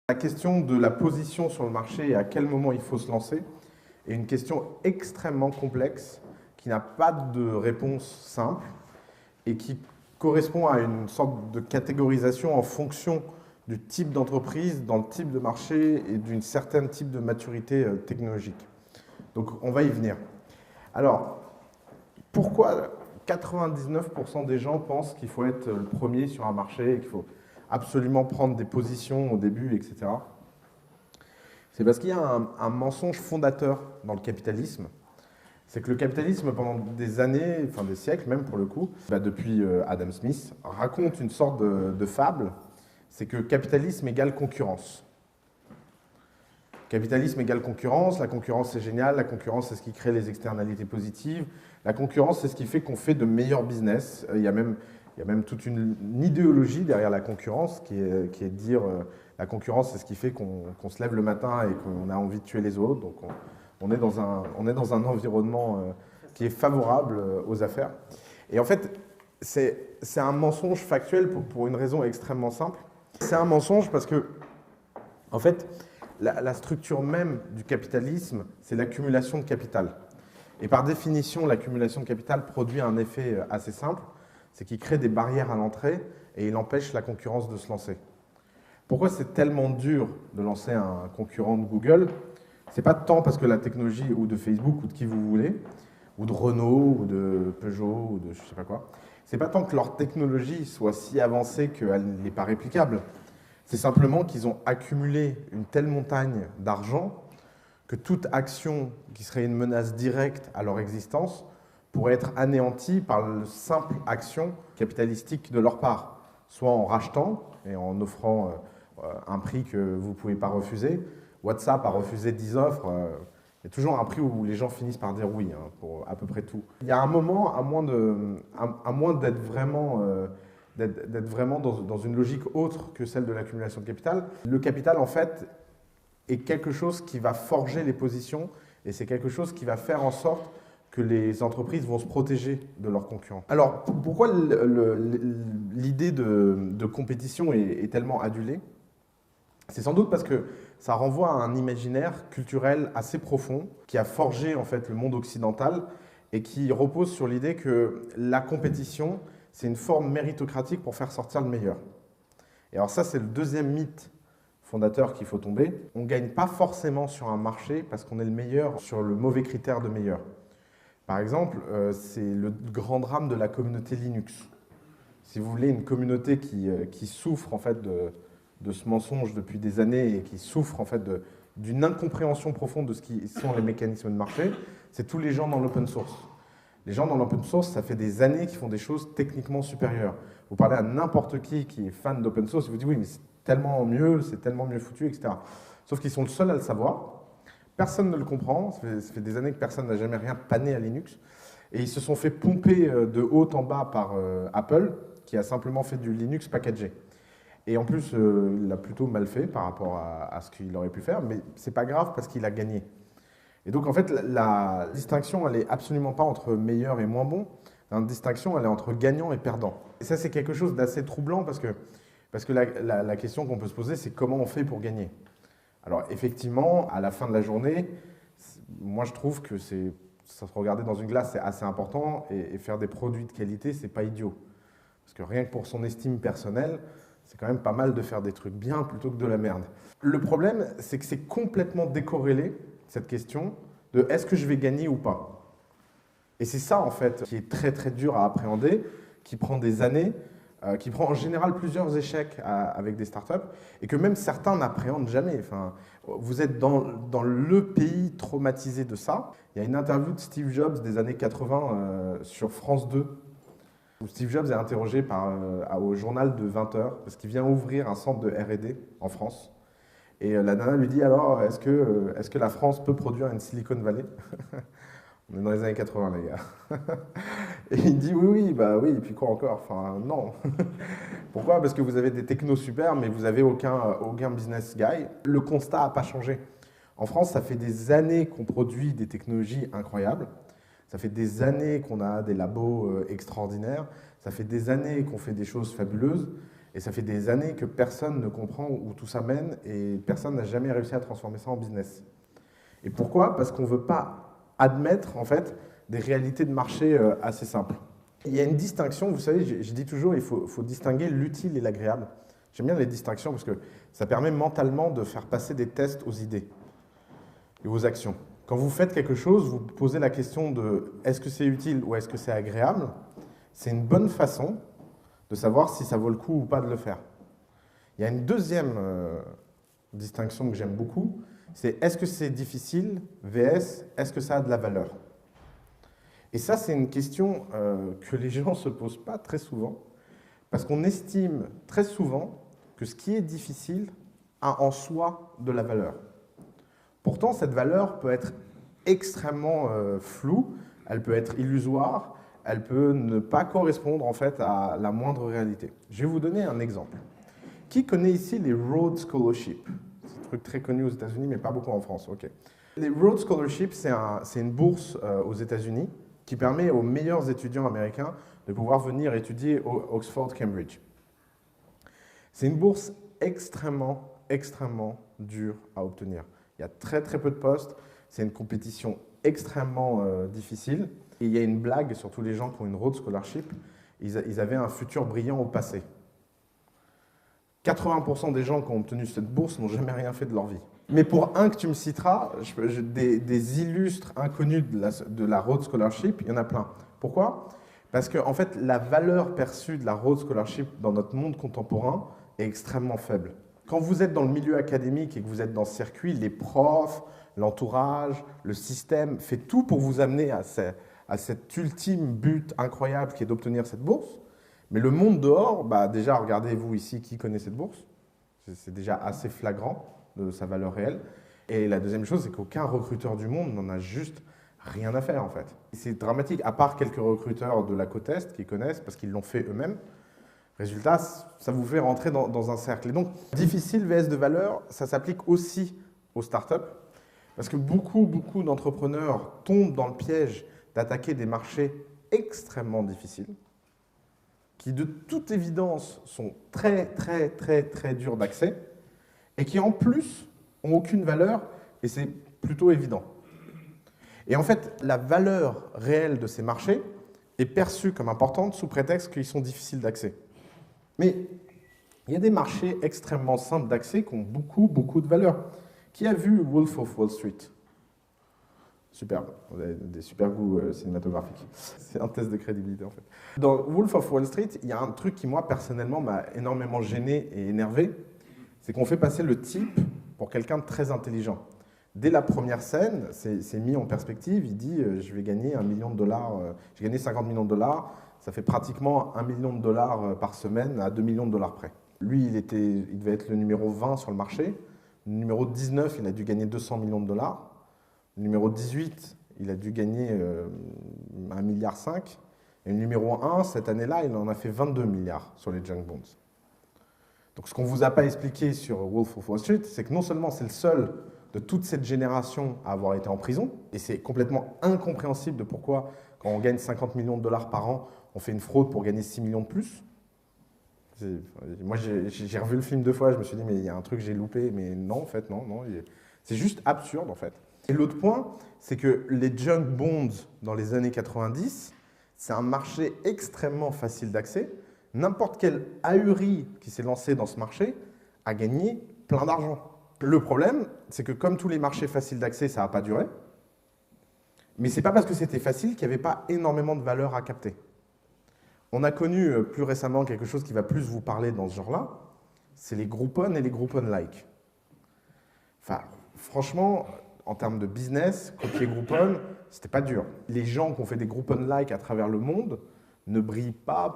La question de la position sur le marché et à quel moment il faut se lancer est une question extrêmement complexe qui n'a pas de réponse simple et qui correspond à une sorte de catégorisation en fonction du type d'entreprise, dans le type de marché et d'une certaine type de maturité technologique. Donc on va y venir. Alors, pourquoi 99% des gens pensent qu'il faut être le premier sur un marché et qu'il faut absolument prendre des positions au début, etc. C'est parce qu'il y a un mensonge fondateur dans le capitalisme. C'est que le capitalisme, pendant des années, enfin des siècles même pour le coup, depuis Adam Smith, raconte une sorte de fable. C'est que capitalisme égale concurrence. Capitalisme égale concurrence, la concurrence c'est génial, la concurrence c'est ce qui crée les externalités positives, la concurrence c'est ce qui fait qu'on fait de meilleurs business. Il y a même toute une idéologie derrière la concurrence qui est de dire la concurrence c'est ce qui fait qu'on se lève le matin et qu'on a envie de tuer les autres. Donc on est dans un environnement qui est favorable aux affaires. Et en fait, c'est un mensonge factuel pour une raison extrêmement simple. C'est un mensonge parce que, en fait, la structure même du capitalisme, c'est l'accumulation de capital. Et par définition, l'accumulation de capital produit un effet assez simple, c'est qu'il crée des barrières à l'entrée et il empêche la concurrence de se lancer. Pourquoi c'est tellement dur de lancer un concurrent de Google? C'est pas tant parce que la technologie, ou de Facebook, ou de qui vous voulez, ou de Renault, ou de Peugeot, ou de je sais pas quoi, c'est pas tant que leur technologie soit si avancée qu'elle n'est pas réplicable. C'est simplement qu'ils ont accumulé une telle montagne d'argent que toute action qui serait une menace directe à leur existence pourrait être anéantie par la simple action capitalistique de leur part, soit en rachetant et en offrant un prix que vous ne pouvez pas refuser. WhatsApp a refusé 10 offres. Il y a toujours un prix où les gens finissent par dire oui, pour à peu près tout. Il y a un moment, à moins d'être vraiment dans une logique autre que celle de l'accumulation de capital, le capital, en fait, est quelque chose qui va forger les positions et c'est quelque chose qui va faire en sorte que les entreprises vont se protéger de leurs concurrents. Alors, pourquoi l'idée de compétition est tellement adulée? C'est sans doute parce que ça renvoie à un imaginaire culturel assez profond qui a forgé en fait le monde occidental et qui repose sur l'idée que la compétition, c'est une forme méritocratique pour faire sortir le meilleur. Et alors ça, c'est le deuxième mythe fondateur qu'il faut tomber. On ne gagne pas forcément sur un marché parce qu'on est le meilleur sur le mauvais critère de meilleur. Par exemple, c'est le grand drame de la communauté Linux. Si vous voulez, une communauté qui souffre en fait de ce mensonge depuis des années et qui souffre en fait d'une incompréhension profonde de ce qui sont les mécanismes de marché, c'est tous les gens dans l'open source. Les gens dans l'open source, ça fait des années qu'ils font des choses techniquement supérieures. Vous parlez à n'importe qui est fan d'open source, il vous dit oui, mais c'est tellement mieux foutu, etc. Sauf qu'ils sont le seuls à le savoir. Personne ne le comprend. Ça fait des années que personne n'a jamais rien pané à Linux. Et ils se sont fait pomper de haut en bas par Apple, qui a simplement fait du Linux packagé. Et en plus, il l'a plutôt mal fait par rapport à ce qu'il aurait pu faire, mais c'est pas grave parce qu'il a gagné. Et donc en fait, la distinction, elle est absolument pas entre meilleur et moins bon. La distinction, elle est entre gagnant et perdant. Et ça, c'est quelque chose d'assez troublant parce que la question qu'on peut se poser, c'est comment on fait pour gagner. Alors effectivement, à la fin de la journée, moi je trouve que ça se regarder dans une glace, c'est assez important et faire des produits de qualité, c'est pas idiot. Parce que rien que pour son estime personnelle, c'est quand même pas mal de faire des trucs bien plutôt que de la merde. Le problème, c'est que c'est complètement décorrélé, cette question, de est-ce que je vais gagner ou pas. Et c'est ça, en fait, qui est très très dur à appréhender, qui prend des années, qui prend en général plusieurs échecs avec des startups, et que même certains n'appréhendent jamais. Enfin, vous êtes dans le pays traumatisé de ça. Il y a une interview de Steve Jobs des années 80 sur France 2, où Steve Jobs est interrogé au journal de 20 heures, parce qu'il vient ouvrir un centre de R&D en France. Et la nana lui dit alors, est-ce que la France peut produire une Silicon Valley? On est dans les années 80, les gars. Et il dit oui, et puis quoi encore? Enfin, non. Pourquoi? Parce que vous avez des technos super, mais vous n'avez aucun business guy. Le constat n'a pas changé. En France, ça fait des années qu'on produit des technologies incroyables. Ça fait des années qu'on a des labos extraordinaires. Ça fait des années qu'on fait des choses fabuleuses. Et ça fait des années que personne ne comprend où tout ça mène et personne n'a jamais réussi à transformer ça en business. Et pourquoi? Parce qu'on ne veut pas admettre, en fait, des réalités de marché assez simples. Il y a une distinction, vous savez, je dis toujours, il faut distinguer l'utile et l'agréable. J'aime bien les distinctions parce que ça permet mentalement de faire passer des tests aux idées et aux actions. Quand vous faites quelque chose, vous posez la question de est-ce que c'est utile ou est-ce que c'est agréable? C'est une bonne façon de savoir si ça vaut le coup ou pas de le faire. Il y a une deuxième distinction que j'aime beaucoup, c'est est-ce que c'est difficile vs est-ce que ça a de la valeur? Et ça, c'est une question que les gens ne se posent pas très souvent, parce qu'on estime très souvent que ce qui est difficile a en soi de la valeur. Pourtant, cette valeur peut être extrêmement floue, elle peut être illusoire, elle peut ne pas correspondre en fait à la moindre réalité. Je vais vous donner un exemple. Qui connaît ici les Rhodes Scholarships? C'est un truc très connu aux États-Unis, mais pas beaucoup en France. Okay. Les Rhodes Scholarships, c'est une bourse aux États-Unis qui permet aux meilleurs étudiants américains de pouvoir venir étudier au Oxford Cambridge. C'est une bourse extrêmement dure à obtenir. Il y a très peu de postes, c'est une compétition extrêmement difficile. Et il y a une blague sur tous les gens qui ont une Rhodes Scholarship, ils avaient un futur brillant au passé. 80% des gens qui ont obtenu cette bourse n'ont jamais rien fait de leur vie. Mais pour un que tu me citeras, des illustres inconnus de la Rhodes Scholarship, il y en a plein. Pourquoi? Parce que en fait, la valeur perçue de la Rhodes Scholarship dans notre monde contemporain est extrêmement faible. Quand vous êtes dans le milieu académique et que vous êtes dans ce circuit, les profs, l'entourage, le système fait tout pour vous amener à cet ultime but incroyable qui est d'obtenir cette bourse. Mais le monde dehors, déjà, regardez-vous ici qui connaît cette bourse. C'est déjà assez flagrant de sa valeur réelle. Et la deuxième chose, c'est qu'aucun recruteur du monde n'en a juste rien à faire, en fait. C'est dramatique, à part quelques recruteurs de la côte Est qui connaissent, parce qu'ils l'ont fait eux-mêmes. Résultat, ça vous fait rentrer dans un cercle. Et donc, difficile vs de valeur, ça s'applique aussi aux startups, parce que beaucoup d'entrepreneurs tombent dans le piège d'attaquer des marchés extrêmement difficiles, qui de toute évidence sont très durs d'accès, et qui en plus ont aucune valeur, et c'est plutôt évident. Et en fait, la valeur réelle de ces marchés est perçue comme importante sous prétexte qu'ils sont difficiles d'accès. Mais il y a des marchés extrêmement simples d'accès qui ont beaucoup de valeur. Qui a vu Wolf of Wall Street? Superbe, vous avez des super goûts cinématographiques. C'est un test de crédibilité en fait. Dans Wolf of Wall Street, il y a un truc qui moi personnellement m'a énormément gêné et énervé, c'est qu'on fait passer le type pour quelqu'un de très intelligent. Dès la première scène, c'est mis en perspective, il dit je vais gagner $1 million, j'ai gagné 50 millions de dollars, ça fait pratiquement $1 million par semaine à $2 millions près. Lui, il devait être le numéro 20 sur le marché, le numéro 19, il a dû gagner 200 millions de dollars. Le numéro 18, il a dû gagner 1,5 milliard. Et le numéro 1, cette année-là, il en a fait 22 milliards sur les junk bonds. Donc ce qu'on ne vous a pas expliqué sur Wolf of Wall Street, c'est que non seulement c'est le seul de toute cette génération à avoir été en prison, et c'est complètement incompréhensible de pourquoi, quand on gagne 50 millions de dollars par an, on fait une fraude pour gagner 6 millions de plus. Moi, j'ai revu le film 2 fois, je me suis dit, mais il y a un truc que j'ai loupé, mais non, en fait, non. C'est juste absurde, en fait. Et l'autre point, c'est que les junk bonds dans les années 90, c'est un marché extrêmement facile d'accès. N'importe quel ahuri qui s'est lancé dans ce marché a gagné plein d'argent. Le problème, c'est que comme tous les marchés faciles d'accès, ça n'a pas duré. Mais ce n'est pas parce que c'était facile qu'il n'y avait pas énormément de valeur à capter. On a connu plus récemment quelque chose qui va plus vous parler dans ce genre-là, c'est les Groupon et les Groupon-like. Enfin, franchement, en termes de business, copier Groupon, c'était pas dur. Les gens qui ont fait des Groupon-like à travers le monde ne brillent pas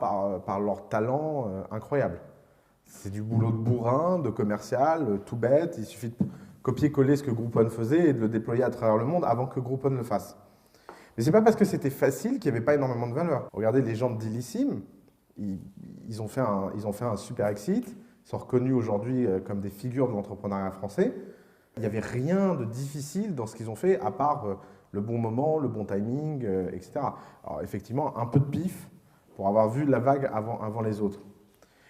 par leur talent incroyable. C'est du boulot de bourrin, de commercial, tout bête. Il suffit de copier-coller ce que Groupon faisait et de le déployer à travers le monde avant que Groupon le fasse. Mais c'est pas parce que c'était facile qu'il n'y avait pas énormément de valeur. Regardez les gens de Delissim, ils ont fait un super exit, ils sont reconnus aujourd'hui comme des figures de l'entrepreneuriat français. Il n'y avait rien de difficile dans ce qu'ils ont fait, à part le bon moment, le bon timing, etc. Alors effectivement, un peu de pif pour avoir vu la vague avant les autres.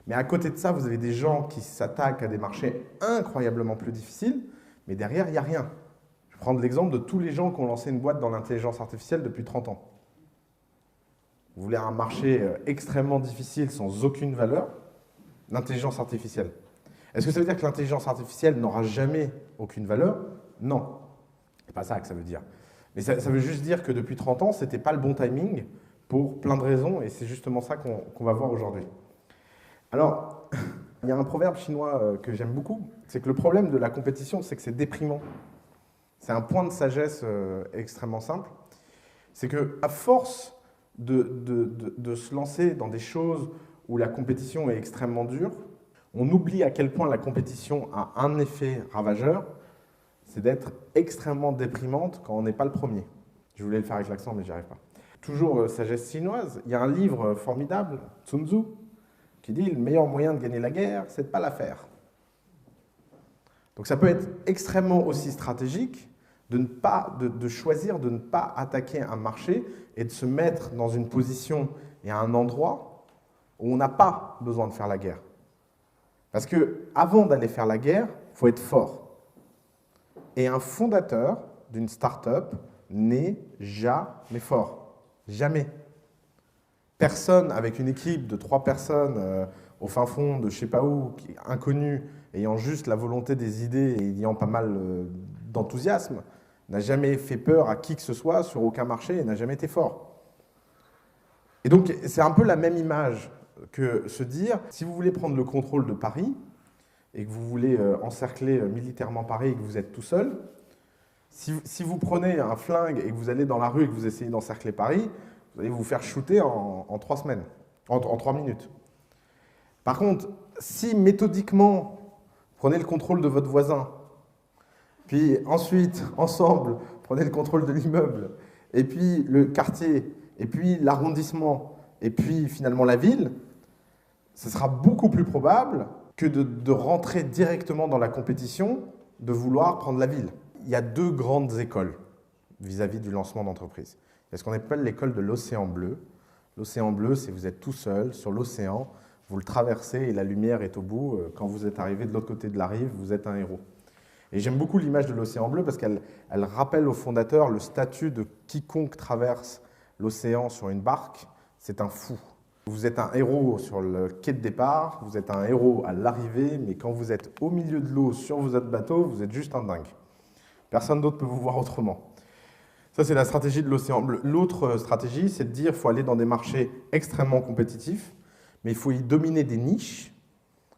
Mais à côté de ça, vous avez des gens qui s'attaquent à des marchés incroyablement plus difficiles, mais derrière, il n'y a rien. Je vais prendre l'exemple de tous les gens qui ont lancé une boîte dans l'intelligence artificielle depuis 30 ans. Vous voulez un marché extrêmement difficile, sans aucune valeur, l'intelligence artificielle. Est-ce que ça veut dire que l'intelligence artificielle n'aura jamais aucune valeur? Non. C'est pas ça que ça veut dire. Mais ça veut juste dire que depuis 30 ans, ce n'était pas le bon timing pour plein de raisons, et c'est justement ça qu'on va voir aujourd'hui. Alors, il y a un proverbe chinois que j'aime beaucoup, c'est que le problème de la compétition, c'est que c'est déprimant. C'est un point de sagesse extrêmement simple. C'est qu'à force de se lancer dans des choses où la compétition est extrêmement dure, on oublie à quel point la compétition a un effet ravageur, c'est d'être extrêmement déprimante quand on n'est pas le premier. Je voulais le faire avec l'accent, mais j'y arrive pas. Toujours sagesse chinoise, il y a un livre formidable, Sun Tzu, qui dit « Le meilleur moyen de gagner la guerre, c'est de ne pas la faire ». Donc ça peut être extrêmement aussi stratégique de choisir de ne pas attaquer un marché et de se mettre dans une position et à un endroit où on n'a pas besoin de faire la guerre. Parce qu'avant d'aller faire la guerre, il faut être fort. Et un fondateur d'une start-up n'est jamais fort. Jamais. Personne avec une équipe de 3 personnes au fin fond de je ne sais pas où, inconnu, ayant juste la volonté des idées et ayant pas mal d'enthousiasme, n'a jamais fait peur à qui que ce soit sur aucun marché et n'a jamais été fort. Et donc, c'est un peu la même image que se dire, si vous voulez prendre le contrôle de Paris et que vous voulez encercler militairement Paris et que vous êtes tout seul, si vous prenez un flingue et que vous allez dans la rue et que vous essayez d'encercler Paris, vous allez vous faire shooter en 3 semaines, en 3 minutes. Par contre, si méthodiquement, prenez le contrôle de votre voisin, puis ensuite, ensemble, prenez le contrôle de l'immeuble, et puis le quartier, et puis l'arrondissement, et puis finalement la ville, ce sera beaucoup plus probable que de rentrer directement dans la compétition, de vouloir prendre la ville. Il y a 2 grandes écoles vis-à-vis du lancement d'entreprise. Il y a ce qu'on appelle l'école de l'océan bleu. L'océan bleu, c'est vous êtes tout seul sur l'océan, vous le traversez et la lumière est au bout. Quand vous êtes arrivé de l'autre côté de la rive, vous êtes un héros. Et j'aime beaucoup l'image de l'océan bleu parce qu'elle rappelle au fondateur le statut de quiconque traverse l'océan sur une barque, c'est un fou. Vous êtes un héros sur le quai de départ, vous êtes un héros à l'arrivée, mais quand vous êtes au milieu de l'eau sur votre bateau, vous êtes juste un dingue. Personne d'autre peut vous voir autrement. Ça, c'est la stratégie de l'océan bleu. L'autre stratégie, c'est de dire qu'il faut aller dans des marchés extrêmement compétitifs, mais il faut y dominer des niches,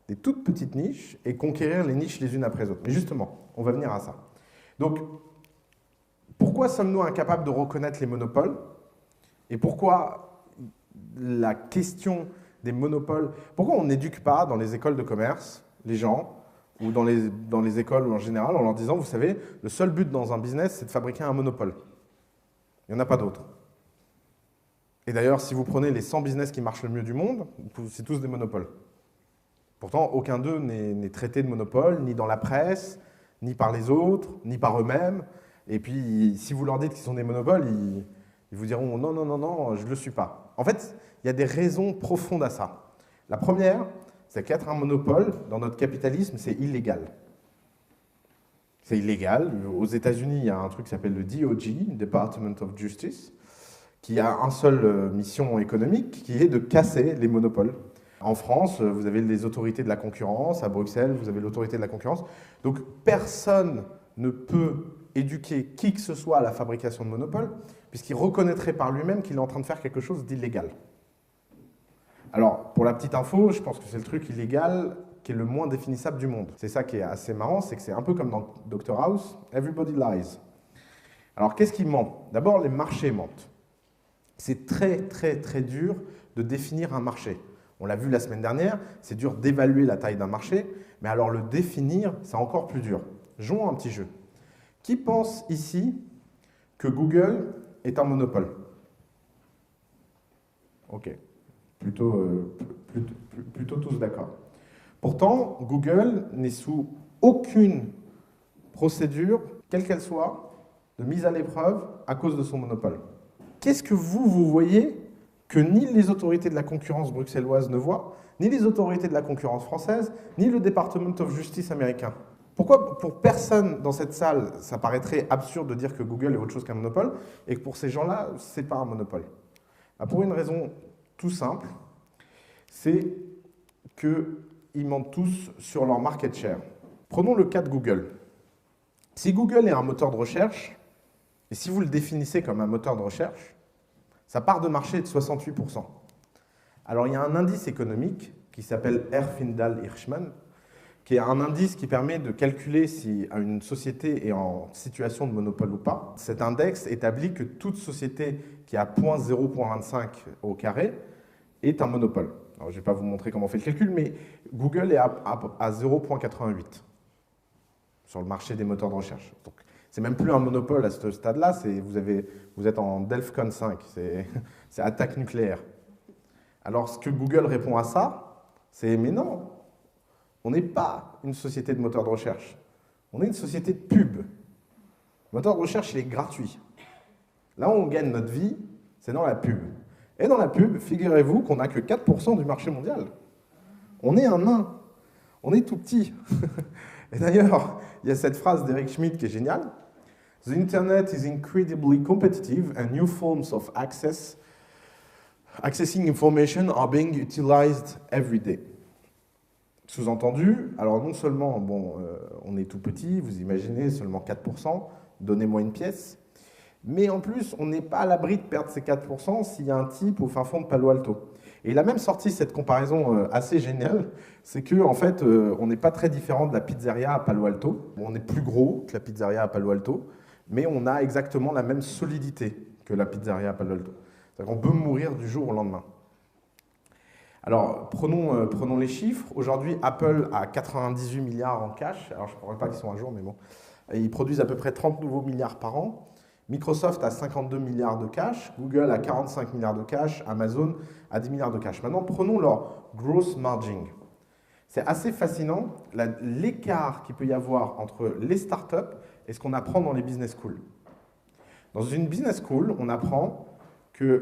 des toutes petites niches, et conquérir les niches les unes après les autres. Mais justement, on va venir à ça. Donc, pourquoi sommes-nous incapables de reconnaître les monopoles? Et pourquoi la question des monopoles... Pourquoi on n'éduque pas dans les écoles de commerce les gens, ou dans les écoles en général, en leur disant, vous savez, le seul but dans un business, c'est de fabriquer un monopole. Il n'y en a pas d'autre. Et d'ailleurs, si vous prenez les 100 business qui marchent le mieux du monde, c'est tous des monopoles. Pourtant, aucun d'eux n'est traité de monopole, ni dans la presse, ni par les autres, ni par eux-mêmes. Et puis, si vous leur dites qu'ils sont des monopoles, ils vous diront « non, non, non, non, je ne le suis pas ». En fait, il y a des raisons profondes à ça. La première, c'est qu'être un monopole, dans notre capitalisme, c'est illégal. C'est illégal. Aux États-Unis, il y a un truc qui s'appelle le DOJ, Department of Justice, qui a une seule mission économique, qui est de casser les monopoles. En France, vous avez les autorités de la concurrence. À Bruxelles, vous avez l'autorité de la concurrence. Donc, personne ne peut éduquer qui que ce soit à la fabrication de monopoles, puisqu'il reconnaîtrait par lui-même qu'il est en train de faire quelque chose d'illégal. Alors, pour la petite info, je pense que c'est le truc illégal qui est le moins définissable du monde. C'est ça qui est assez marrant, c'est que c'est un peu comme dans Dr House, everybody lies. Alors, qu'est-ce qui ment? D'abord, les marchés mentent. C'est très, très, très dur de définir un marché. On l'a vu la semaine dernière, c'est dur d'évaluer la taille d'un marché, mais alors le définir, c'est encore plus dur. Jouons un petit jeu. Qui pense ici que Google est un monopole? Ok, plutôt tous d'accord. Pourtant, Google n'est sous aucune procédure, quelle qu'elle soit, de mise à l'épreuve à cause de son monopole. Qu'est-ce que vous voyez que ni les autorités de la concurrence bruxelloises ne voient, ni les autorités de la concurrence française, ni le Department of Justice américain? Pourquoi, pour personne dans cette salle, ça paraîtrait absurde de dire que Google est autre chose qu'un monopole, et que pour ces gens-là, c'est pas un monopole? Pour une raison tout simple, c'est qu'ils mentent tous sur leur market share. Prenons le cas de Google. Si Google est un moteur de recherche, et si vous le définissez comme un moteur de recherche, sa part de marché est de 68%. Alors il y a un indice économique qui s'appelle Herfindahl-Hirschman, qui est un indice qui permet de calculer si une société est en situation de monopole ou pas. Cet index établit que toute société qui a 0,25 au carré est un monopole. Alors, je ne vais pas vous montrer comment on fait le calcul, mais Google est à 0,88 sur le marché des moteurs de recherche. Donc, c'est même plus un monopole à ce stade-là, vous êtes en DELFCON 5, c'est attaque nucléaire. Alors, ce que Google répond à ça, c'est « mais non, on n'est pas une société de moteur de recherche, on est une société de pub. Le moteur de recherche, il est gratuit. Là où on gagne notre vie, c'est dans la pub. Et dans la pub, figurez-vous qu'on n'a que 4% du marché mondial. On est un nain, on est tout petit. » Et d'ailleurs, il y a cette phrase d'Eric Schmidt qui est géniale. « The Internet is incredibly competitive and new forms of accessing information are being utilized every day. » Sous-entendu, alors non seulement, on est tout petit, vous imaginez, seulement 4%, donnez-moi une pièce, mais en plus, on n'est pas à l'abri de perdre ces 4% s'il y a un type au fin fond de Palo Alto. Et il a même sorti cette comparaison assez géniale, c'est qu'en fait, on n'est pas très différent de la pizzeria à Palo Alto. On est plus gros que la pizzeria à Palo Alto, mais on a exactement la même solidité que la pizzeria à Palo Alto. C'est-à-dire qu'on peut mourir du jour au lendemain. Alors, prenons les chiffres. Aujourd'hui, Apple a 98 milliards en cash. Alors, je ne crois pas qu'ils sont à jour, mais bon. Ils produisent à peu près 30 nouveaux milliards par an. Microsoft a 52 milliards de cash, Google a 45 milliards de cash, Amazon a 10 milliards de cash. Maintenant, prenons leur gross margin. C'est assez fascinant, l'écart qu'il peut y avoir entre les startups et ce qu'on apprend dans les business schools. Dans une business school, on apprend qu'un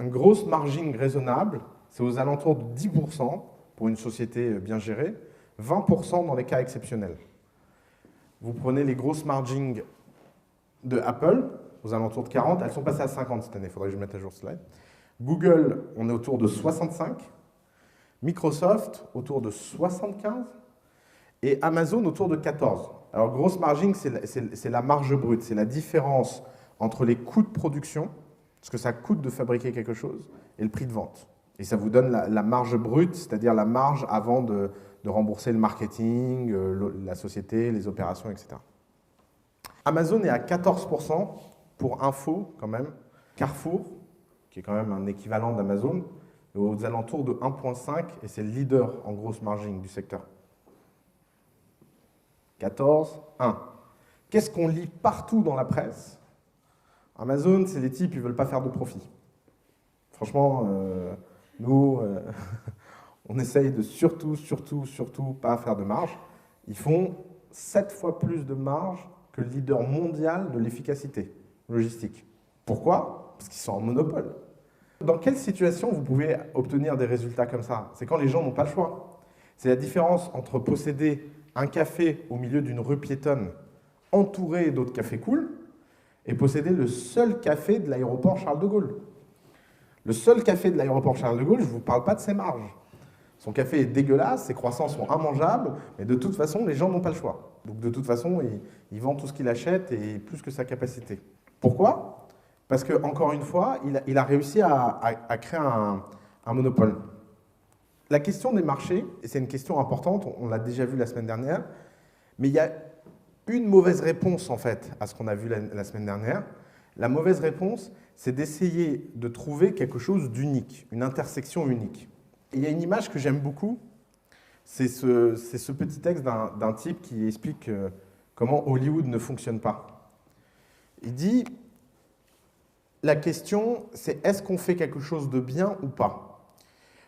gross margin raisonnable, c'est aux alentours de 10% pour une société bien gérée, 20% dans les cas exceptionnels. Vous prenez les gross margins de Apple, aux alentours de 40, elles sont passées à 50 cette année, il faudrait que je mette à jour ce slide. Google, on est autour de 65, Microsoft autour de 75, et Amazon autour de 14. Alors, gross margin, c'est la marge brute, c'est la différence entre les coûts de production, ce que ça coûte de fabriquer quelque chose, et le prix de vente. Et ça vous donne la marge brute, c'est-à-dire la marge avant de rembourser le marketing, la société, les opérations, etc. Amazon est à 14%, pour info quand même. Carrefour, qui est quand même un équivalent d'Amazon, est aux alentours de 1,5 et c'est le leader en grosse margin du secteur. 14, 1. Qu'est-ce qu'on lit partout dans la presse? Amazon, c'est les types, ils ne veulent pas faire de profit. Franchement, nous, on essaye de surtout pas faire de marge. Ils font 7 fois plus de marge que le leader mondial de l'efficacité logistique. Pourquoi? Parce qu'ils sont en monopole. Dans quelle situation vous pouvez obtenir des résultats comme ça? C'est quand les gens n'ont pas le choix. C'est la différence entre posséder un café au milieu d'une rue piétonne entouré d'autres cafés cool et posséder le seul café de l'aéroport Charles de Gaulle. Le seul café de l'aéroport Charles de Gaulle, je ne vous parle pas de ses marges. Son café est dégueulasse, ses croissants sont immangeables, mais de toute façon, les gens n'ont pas le choix. Donc de toute façon, il vend tout ce qu'il achète et plus que sa capacité. Pourquoi? Parce que, encore une fois, il a réussi à créer un monopole. La question des marchés, et c'est une question importante, on l'a déjà vu la semaine dernière, mais il y a une mauvaise réponse en fait à ce qu'on a vu la semaine dernière. La mauvaise réponse, c'est d'essayer de trouver quelque chose d'unique, une intersection unique. Et il y a une image que j'aime beaucoup, c'est ce petit texte d'un type qui explique comment Hollywood ne fonctionne pas. Il dit, la question, c'est est-ce qu'on fait quelque chose de bien ou pas?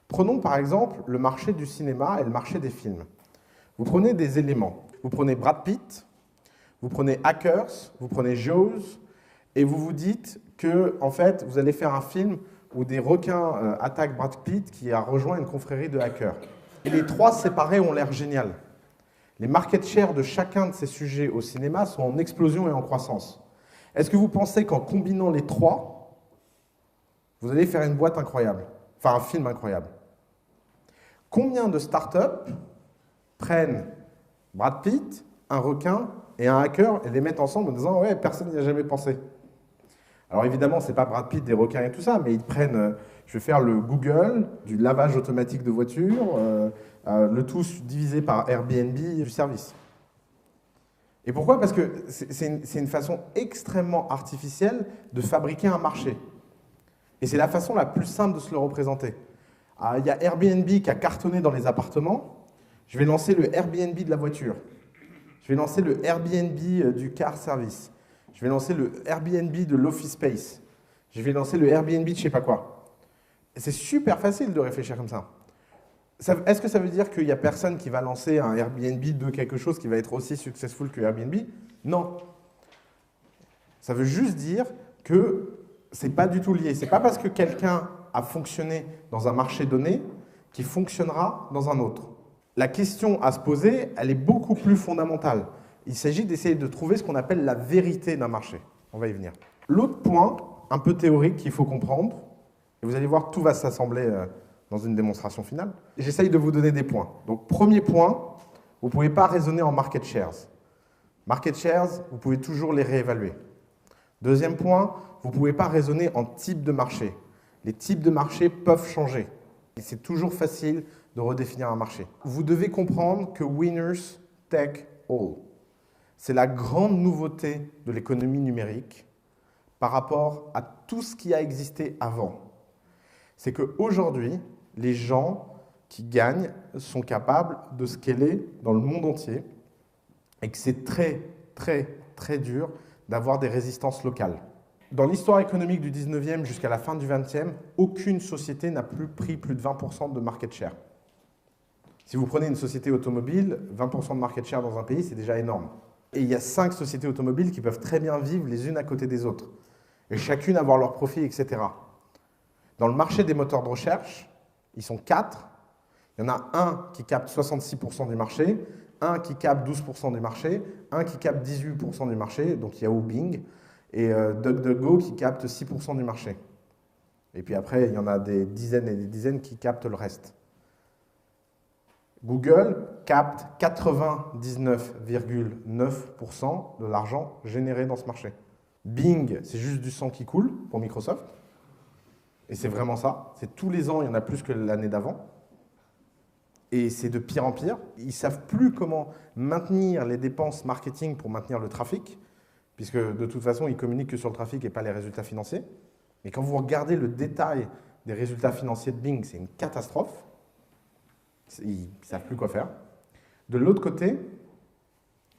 Prenons par exemple le marché du cinéma et le marché des films. Vous prenez des éléments. Vous prenez Brad Pitt, Vous prenez Hackers, vous prenez Jaws, et vous vous dites que, en fait, vous allez faire un film où des requins attaquent Brad Pitt qui a rejoint une confrérie de hackers. Et les trois séparés ont l'air génial. Les market shares de chacun de ces sujets au cinéma sont en explosion et en croissance. Est-ce que vous pensez qu'en combinant les trois, vous allez faire une boîte incroyable, enfin un film incroyable? Combien de startups prennent Brad Pitt, un requin et un hacker et les mettent ensemble en disant « ouais, personne n'y a jamais pensé ». Alors évidemment, ce n'est pas Brad Pitt, des requins et tout ça, mais ils prennent, je vais faire le Google, du lavage automatique de voitures, le tout divisé par Airbnb du service. Et pourquoi? Parce que c'est une façon extrêmement artificielle de fabriquer un marché. Et c'est la façon la plus simple de se le représenter. Il y a Airbnb qui a cartonné dans les appartements. Je vais lancer le Airbnb de la voiture. Je vais lancer le Airbnb du car service. Je vais lancer le Airbnb de l'office space. Je vais lancer le Airbnb de je sais pas quoi. C'est super facile de réfléchir comme ça. Est-ce que ça veut dire qu'il n'y a personne qui va lancer un Airbnb de quelque chose qui va être aussi successful que Airbnb? Non. Ça veut juste dire que ce n'est pas du tout lié. Ce n'est pas parce que quelqu'un a fonctionné dans un marché donné qu'il fonctionnera dans un autre. La question à se poser, elle est beaucoup plus fondamentale. Il s'agit d'essayer de trouver ce qu'on appelle la vérité d'un marché. On va y venir. L'autre point, un peu théorique, qu'il faut comprendre, et vous allez voir, tout va s'assembler dans une démonstration finale. J'essaye de vous donner des points. Donc, premier point, vous ne pouvez pas raisonner en market shares. Market shares, vous pouvez toujours les réévaluer. Deuxième point, vous ne pouvez pas raisonner en type de marché. Les types de marché peuvent changer. Et c'est toujours facile de redéfinir un marché. Vous devez comprendre que winners take all. C'est la grande nouveauté de l'économie numérique par rapport à tout ce qui a existé avant. C'est qu'aujourd'hui, les gens qui gagnent sont capables de scaler dans le monde entier et que c'est très, très, très dur d'avoir des résistances locales. Dans l'histoire économique du 19e jusqu'à la fin du 20e, aucune société n'a pris plus de 20% de market share. Si vous prenez une société automobile, 20% de market share dans un pays, c'est déjà énorme. Et il y a 5 sociétés automobiles qui peuvent très bien vivre les unes à côté des autres, et chacune avoir leur profit, etc. Dans le marché des moteurs de recherche, ils sont 4. Il y en a un qui capte 66% du marché, un qui capte 12% du marché, un qui capte 18% du marché, donc Yahoo, Bing, et DuckDuckGo qui capte 6% du marché. Et puis après, il y en a des dizaines et des dizaines qui captent le reste. Google capte 99,9% de l'argent généré dans ce marché. Bing, c'est juste du sang qui coule pour Microsoft. Et c'est vraiment ça. C'est tous les ans, il y en a plus que l'année d'avant. Et c'est de pire en pire. Ils ne savent plus comment maintenir les dépenses marketing pour maintenir le trafic, puisque de toute façon, ils communiquent que sur le trafic et pas les résultats financiers. Mais quand vous regardez le détail des résultats financiers de Bing, c'est une catastrophe. Ils ne savent plus quoi faire. De l'autre côté,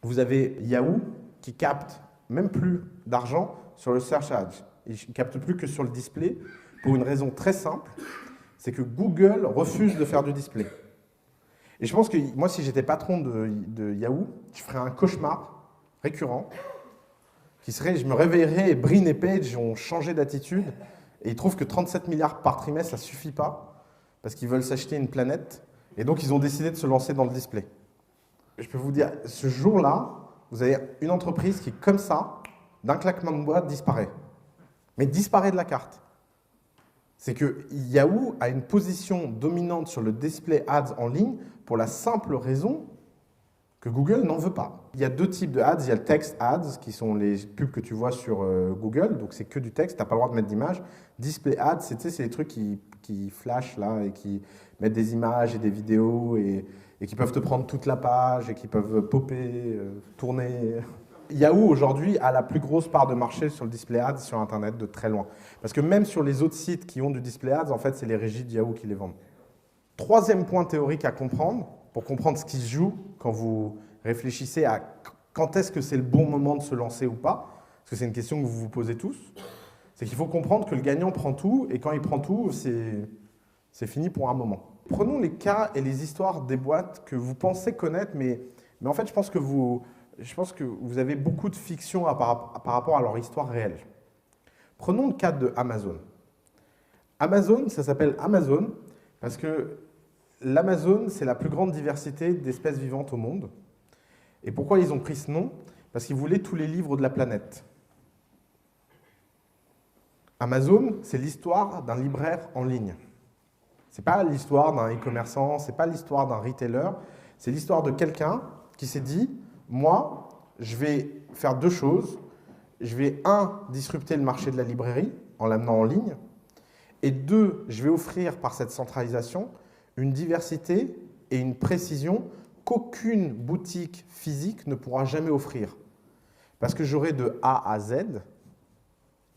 vous avez Yahoo qui capte même plus d'argent sur le search ads. Il ne capte plus que sur le display pour une raison très simple, c'est que Google refuse de faire du display. Et je pense que moi, si j'étais patron de Yahoo, je ferais un cauchemar récurrent qui serait, je me réveillerais et Brin et Page ont changé d'attitude et ils trouvent que 37 milliards par trimestre, ça ne suffit pas parce qu'ils veulent s'acheter une planète. Et donc, ils ont décidé de se lancer dans le display. Je peux vous dire, ce jour-là, vous avez une entreprise qui, comme ça, d'un claquement de doigts, disparaît. Mais disparaît de la carte. C'est que Yahoo a une position dominante sur le display ads en ligne pour la simple raison que Google n'en veut pas. Il y a 2 types de ads. Il y a le text ads, qui sont les pubs que tu vois sur Google. Donc, c'est que du texte, tu n'as pas le droit de mettre d'image. Display ads, c'est les trucs qui flashent là et qui mettent des images et des vidéos et qui peuvent te prendre toute la page et qui peuvent popper, tourner. Yahoo aujourd'hui a la plus grosse part de marché sur le display ads sur Internet de très loin. Parce que même sur les autres sites qui ont du display ads, en fait, c'est les régies de Yahoo qui les vendent. Troisième point théorique à comprendre, pour comprendre ce qui se joue quand vous réfléchissez à quand est-ce que c'est le bon moment de se lancer ou pas, parce que c'est une question que vous vous posez tous, c'est qu'il faut comprendre que le gagnant prend tout, et quand il prend tout, c'est fini pour un moment. Prenons les cas et les histoires des boîtes que vous pensez connaître, mais en fait, je pense que vous je pense que vous avez beaucoup de fiction par rapport à leur histoire réelle. Prenons le cas de Amazon. Amazon, ça s'appelle Amazon parce que l'Amazon, c'est la plus grande diversité d'espèces vivantes au monde. Et pourquoi ils ont pris ce nom? Parce qu'ils voulaient tous les livres de la planète. Amazon, c'est l'histoire d'un libraire en ligne. Ce n'est pas l'histoire d'un e-commerçant, ce n'est pas l'histoire d'un retailer, c'est l'histoire de quelqu'un qui s'est dit, moi, je vais faire deux choses. Je vais, un, disrupter le marché de la librairie en l'amenant en ligne, et deux, je vais offrir par cette centralisation une diversité et une précision qu'aucune boutique physique ne pourra jamais offrir. Parce que j'aurai de A à Z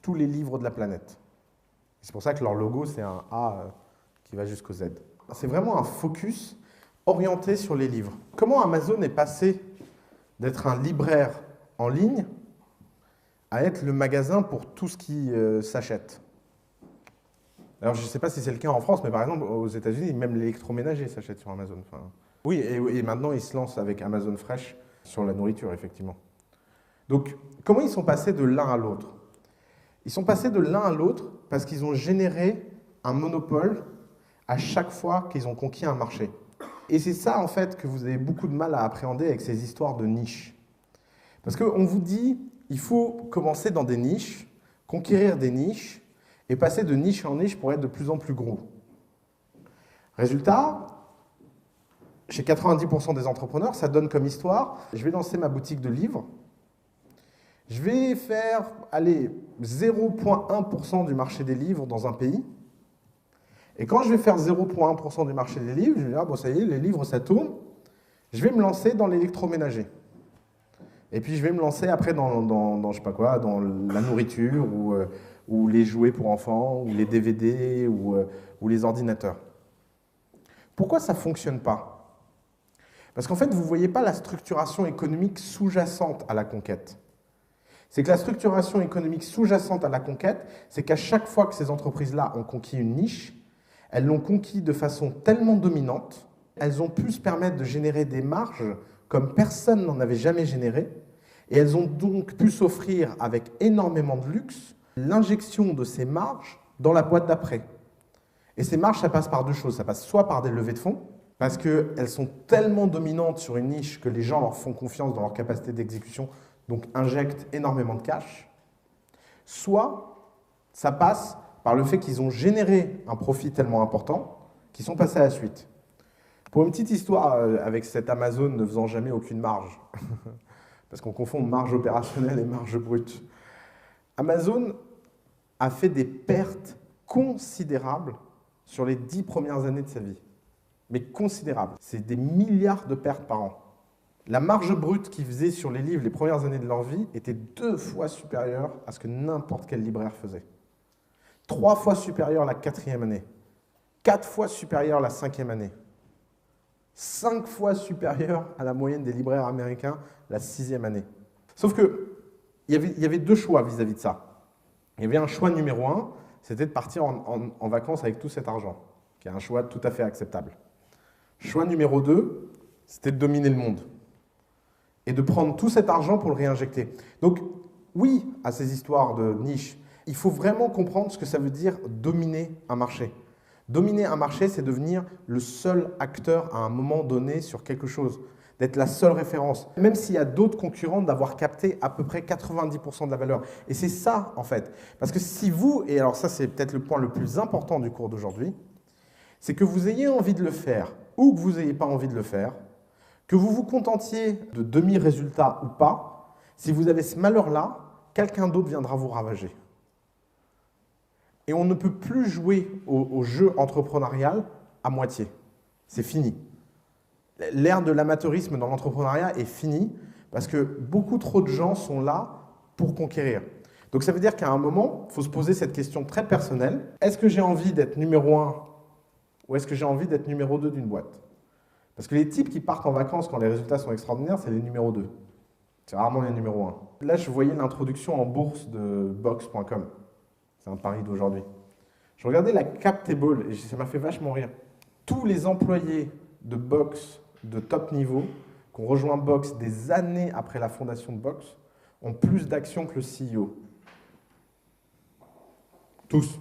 tous les livres de la planète. C'est pour ça que leur logo, c'est un A qui va jusqu'au Z. C'est vraiment un focus orienté sur les livres. Comment Amazon est passé d'être un libraire en ligne à être le magasin pour tout ce qui s'achète? Alors, je ne sais pas si c'est le cas en France, mais par exemple, aux États-Unis, même l'électroménager s'achète sur Amazon. Enfin, oui, et maintenant, ils se lancent avec Amazon Fresh sur la nourriture, effectivement. Donc, comment ils sont passés de l'un à l'autre? Ils sont passés de l'un à l'autre parce qu'ils ont généré un monopole à chaque fois qu'ils ont conquis un marché. Et c'est ça, en fait, que vous avez beaucoup de mal à appréhender avec ces histoires de niches. Parce qu'on vous dit, il faut commencer dans des niches, conquérir des niches, et passer de niche en niche pour être de plus en plus gros. Résultat, chez 90% des entrepreneurs, ça donne comme histoire, je vais lancer ma boutique de livres, je vais faire, allez, 0,1% du marché des livres dans un pays, et quand je vais faire 0,1% du marché des livres, je vais dire, ah, bon, ça y est, les livres, ça tourne, je vais me lancer dans l'électroménager. Et puis je vais me lancer après dans je sais pas quoi, dans la nourriture, ou les jouets pour enfants, ou les DVD, ou les ordinateurs. Pourquoi ça ne fonctionne pas? Parce qu'en fait, vous ne voyez pas la structuration économique sous-jacente à la conquête. C'est que la structuration économique sous-jacente à la conquête, c'est qu'à chaque fois que ces entreprises-là ont conquis une niche, elles l'ont conquis de façon tellement dominante, elles ont pu se permettre de générer des marges comme personne n'en avait jamais généré, et elles ont donc pu s'offrir avec énormément de luxe l'injection de ces marges dans la boîte d'après. Et ces marges, ça passe par deux choses. Ça passe soit par des levées de fonds, parce qu'elles sont tellement dominantes sur une niche que les gens leur font confiance dans leur capacité d'exécution, donc injectent énormément de cash. Soit ça passe par le fait qu'ils ont généré un profit tellement important qu'ils sont passés à la suite. Pour une petite histoire avec cet Amazon ne faisant jamais aucune marge, parce qu'on confond marge opérationnelle et marge brute, Amazon a fait des pertes considérables sur les 10 premières années de sa vie. Mais considérables. C'est des milliards de pertes par an. La marge brute qu'ils faisaient sur les livres les premières années de leur vie était 2 fois supérieure à ce que n'importe quel libraire faisait. 3 fois supérieure la 4e année. 4 fois supérieure la 5e année. 5 fois supérieure à la moyenne des libraires américains la 6e année. Sauf que il y avait deux choix vis-à-vis de ça. Il y avait un choix numéro 1, c'était de partir en vacances avec tout cet argent, qui est un choix tout à fait acceptable. Choix numéro 2, c'était de dominer le monde et de prendre tout cet argent pour le réinjecter. Donc, oui, à ces histoires de niche, il faut vraiment comprendre ce que ça veut dire dominer un marché. Dominer un marché, c'est devenir le seul acteur à un moment donné sur quelque chose, d'être la seule référence. Même s'il y a d'autres concurrents, d'avoir capté à peu près 90% de la valeur. Et c'est ça, en fait. Parce que si vous, et alors ça c'est peut-être le point le plus important du cours d'aujourd'hui, c'est que vous ayez envie de le faire ou que vous n'ayez pas envie de le faire, que vous vous contentiez de demi-résultats ou pas, si vous avez ce malheur-là, quelqu'un d'autre viendra vous ravager. Et on ne peut plus jouer au jeu entrepreneurial à moitié. C'est fini. L'ère de l'amateurisme dans l'entrepreneuriat est finie parce que beaucoup trop de gens sont là pour conquérir. Donc ça veut dire qu'à un moment, il faut se poser cette question très personnelle. Est-ce que j'ai envie d'être numéro 1 ou est-ce que j'ai envie d'être numéro 2 d'une boîte? Parce que les types qui partent en vacances quand les résultats sont extraordinaires, c'est les numéros 2. C'est rarement les numéros 1. Là, je voyais l'introduction en bourse de Box.com. C'est un pari d'aujourd'hui. Je regardais la cap table et ça m'a fait vachement rire. Tous les employés de Box de top niveau qui ont rejoint Box des années après la fondation de Box ont plus d'actions que le CEO. Tous.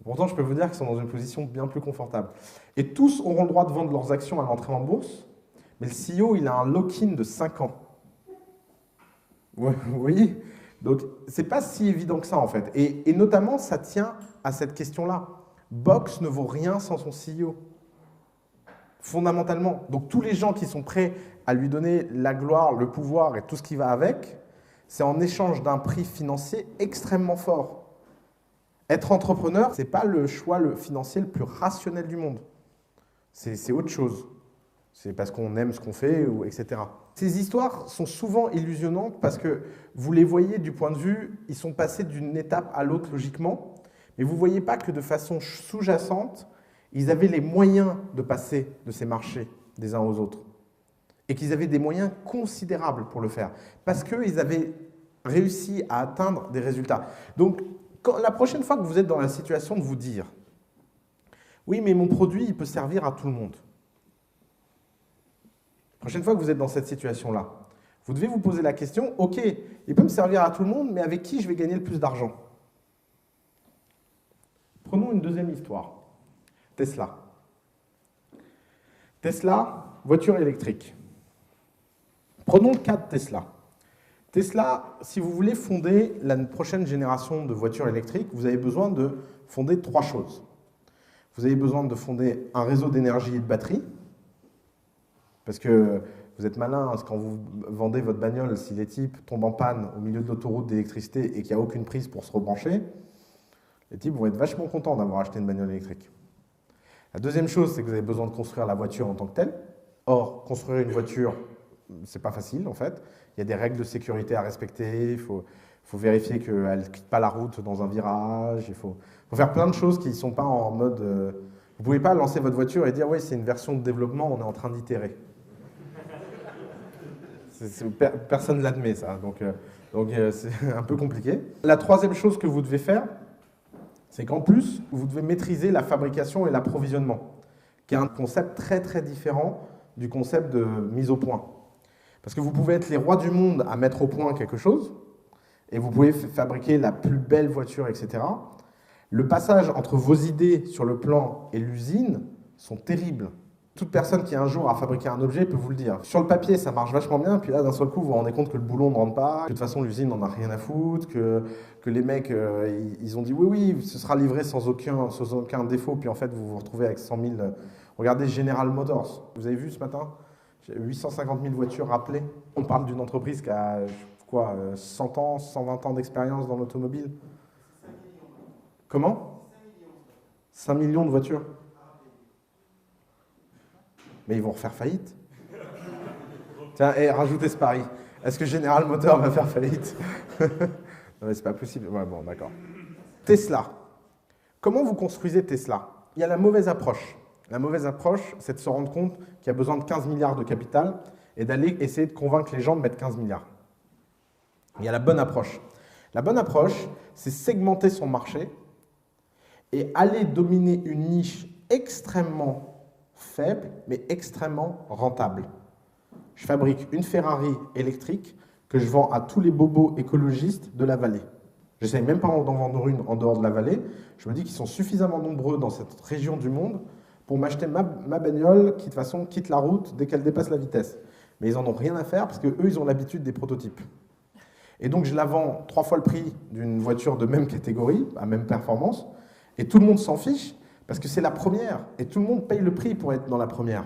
Pourtant, je peux vous dire qu'ils sont dans une position bien plus confortable. Et tous auront le droit de vendre leurs actions à l'entrée en bourse, mais le CEO, il a un lock-in de 5 ans. Vous voyez? Donc, c'est pas si évident que ça, en fait. Et notamment, ça tient à cette question-là. Box ne vaut rien sans son CEO. Fondamentalement. Donc, tous les gens qui sont prêts à lui donner la gloire, le pouvoir et tout ce qui va avec, c'est en échange d'un prix financier extrêmement fort. Être entrepreneur, ce n'est pas le choix financier le plus rationnel du monde. C'est autre chose. C'est parce qu'on aime ce qu'on fait, etc. Ces histoires sont souvent illusionnantes parce que vous les voyez du point de vue, ils sont passés d'une étape à l'autre logiquement, mais vous ne voyez pas que de façon sous-jacente, ils avaient les moyens de passer de ces marchés des uns aux autres. Et qu'ils avaient des moyens considérables pour le faire. Parce qu'ils avaient réussi à atteindre des résultats. Donc, la prochaine fois que vous êtes dans la situation de vous dire « Oui, mais mon produit, il peut servir à tout le monde ». La prochaine fois que vous êtes dans cette situation-là, vous devez vous poser la question « Ok, il peut me servir à tout le monde, mais avec qui je vais gagner le plus d'argent ?» Prenons une deuxième histoire. Tesla. Tesla, voiture électrique. Prenons le cas de Tesla. Tesla, si vous voulez fonder la prochaine génération de voitures électriques, vous avez besoin de fonder 3 choses. Vous avez besoin de fonder un réseau d'énergie et de batterie, parce que vous êtes malin, quand vous vendez votre bagnole, si les types tombent en panne au milieu de l'autoroute d'électricité et qu'il n'y a aucune prise pour se rebrancher, les types vont être vachement contents d'avoir acheté une bagnole électrique. La deuxième chose, c'est que vous avez besoin de construire la voiture en tant que telle. Or, construire une voiture, c'est pas facile en fait. Il y a des règles de sécurité à respecter, il faut vérifier qu'elle ne quitte pas la route dans un virage, il faut faire plein de choses qui ne sont pas en mode... vous ne pouvez pas lancer votre voiture et dire « oui, c'est une version de développement, on est en train d'itérer ». Personne ne l'admet ça, donc c'est un peu compliqué. La troisième chose que vous devez faire, c'est qu'en plus, vous devez maîtriser la fabrication et l'approvisionnement, qui est un concept très très différent du concept de mise au point. Parce que vous pouvez être les rois du monde à mettre au point quelque chose, et vous pouvez fabriquer la plus belle voiture, etc. Le passage entre vos idées sur le plan et l'usine sont terribles. Toute personne qui un jour a fabriqué un objet peut vous le dire. Sur le papier, ça marche vachement bien, puis là, d'un seul coup, vous vous rendez compte que le boulon ne rentre pas, que de toute façon, l'usine n'en a rien à foutre, que les mecs, ils ont dit oui, ce sera livré sans aucun défaut, puis en fait, vous vous retrouvez avec 100 000... Regardez General Motors, vous avez vu ce matin 850 000 voitures rappelées. On parle d'une entreprise qui a, quoi, 100 ans, 120 ans d'expérience dans l'automobile. Comment 5 millions de voitures. Mais ils vont refaire faillite. Tiens, rajoutez ce pari. Est-ce que General Motors va faire faillite? Non, mais c'est pas possible. Ouais, bon, d'accord. Tesla. Comment vous construisez Tesla? Il y a la mauvaise approche. La mauvaise approche, c'est de se rendre compte qu'il y a besoin de 15 milliards de capital et d'aller essayer de convaincre les gens de mettre 15 milliards. Il y a la bonne approche. La bonne approche, c'est segmenter son marché et aller dominer une niche extrêmement faible, mais extrêmement rentable. Je fabrique une Ferrari électrique que je vends à tous les bobos écologistes de la vallée. Je n'essaye même pas d'en vendre une en dehors de la vallée. Je me dis qu'ils sont suffisamment nombreux dans cette région du monde pour m'acheter ma bagnole qui, de toute façon, quitte la route dès qu'elle dépasse la vitesse. Mais ils n'en ont rien à faire parce qu'eux, ils ont l'habitude des prototypes. Et donc, je la vends 3 fois le prix d'une voiture de même catégorie, à même performance, et tout le monde s'en fiche parce que c'est la première, et tout le monde paye le prix pour être dans la première.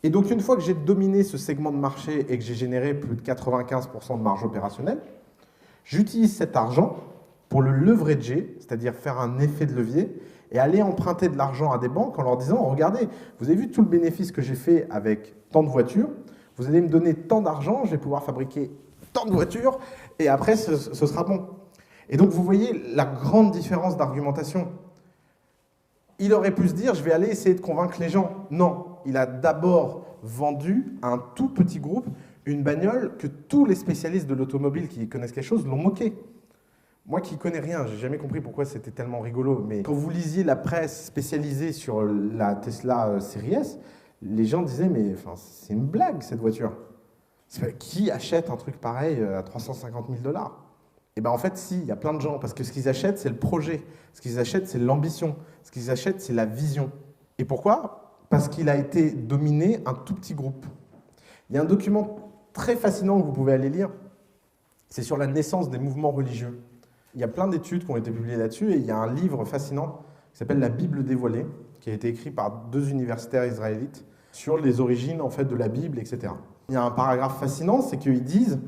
Et donc, une fois que j'ai dominé ce segment de marché et que j'ai généré plus de 95% de marge opérationnelle, j'utilise cet argent pour le leverager, c'est-à-dire faire un effet de levier, et aller emprunter de l'argent à des banques en leur disant « Regardez, vous avez vu tout le bénéfice que j'ai fait avec tant de voitures, vous allez me donner tant d'argent, je vais pouvoir fabriquer tant de voitures, et après, ce sera bon. » Et donc, vous voyez la grande différence d'argumentation. Il aurait pu se dire « Je vais aller essayer de convaincre les gens. » Non, il a d'abord vendu à un tout petit groupe une bagnole que tous les spécialistes de l'automobile qui connaissent quelque chose l'ont moqué. Moi qui ne connais rien, j'ai jamais compris pourquoi c'était tellement rigolo, mais quand vous lisiez la presse spécialisée sur la Tesla Série S, les gens disaient, mais enfin, c'est une blague cette voiture. Qui achète un truc pareil à 350 000 $? Et bien en fait, si, il y a plein de gens, parce que ce qu'ils achètent, c'est le projet. Ce qu'ils achètent, c'est l'ambition. Ce qu'ils achètent, c'est la vision. Et pourquoi? Parce qu'il a été dominé un tout petit groupe. Il y a un document très fascinant que vous pouvez aller lire. C'est sur la naissance des mouvements religieux. Il y a plein d'études qui ont été publiées là-dessus, et il y a un livre fascinant qui s'appelle La Bible dévoilée, qui a été écrit par 2 universitaires israélites sur les origines en fait, de la Bible, etc. Il y a un paragraphe fascinant, c'est qu'ils disent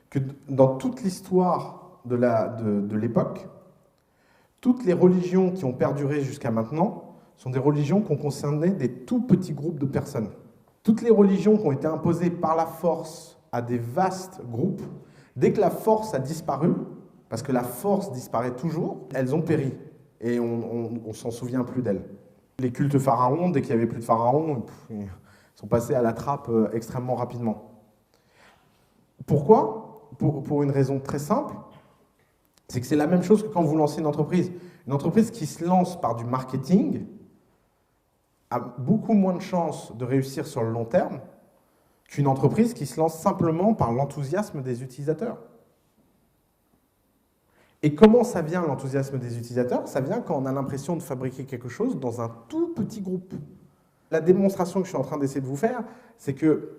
que dans toute l'histoire de l'époque, toutes les religions qui ont perduré jusqu'à maintenant sont des religions qui ont concerné des tout petits groupes de personnes. Toutes les religions qui ont été imposées par la force à des vastes groupes, dès que la force a disparu, parce que la force disparaît toujours, elles ont péri. Et on ne s'en souvient plus d'elles. Les cultes pharaons, dès qu'il n'y avait plus de pharaons, ils sont passés à la trappe extrêmement rapidement. Pourquoi? Pour une raison très simple, c'est que c'est la même chose que quand vous lancez une entreprise. Une entreprise qui se lance par du marketing a beaucoup moins de chances de réussir sur le long terme qu'une entreprise qui se lance simplement par l'enthousiasme des utilisateurs. Et comment ça vient, l'enthousiasme des utilisateurs? Ça vient quand on a l'impression de fabriquer quelque chose dans un tout petit groupe. La démonstration que je suis en train d'essayer de vous faire, c'est que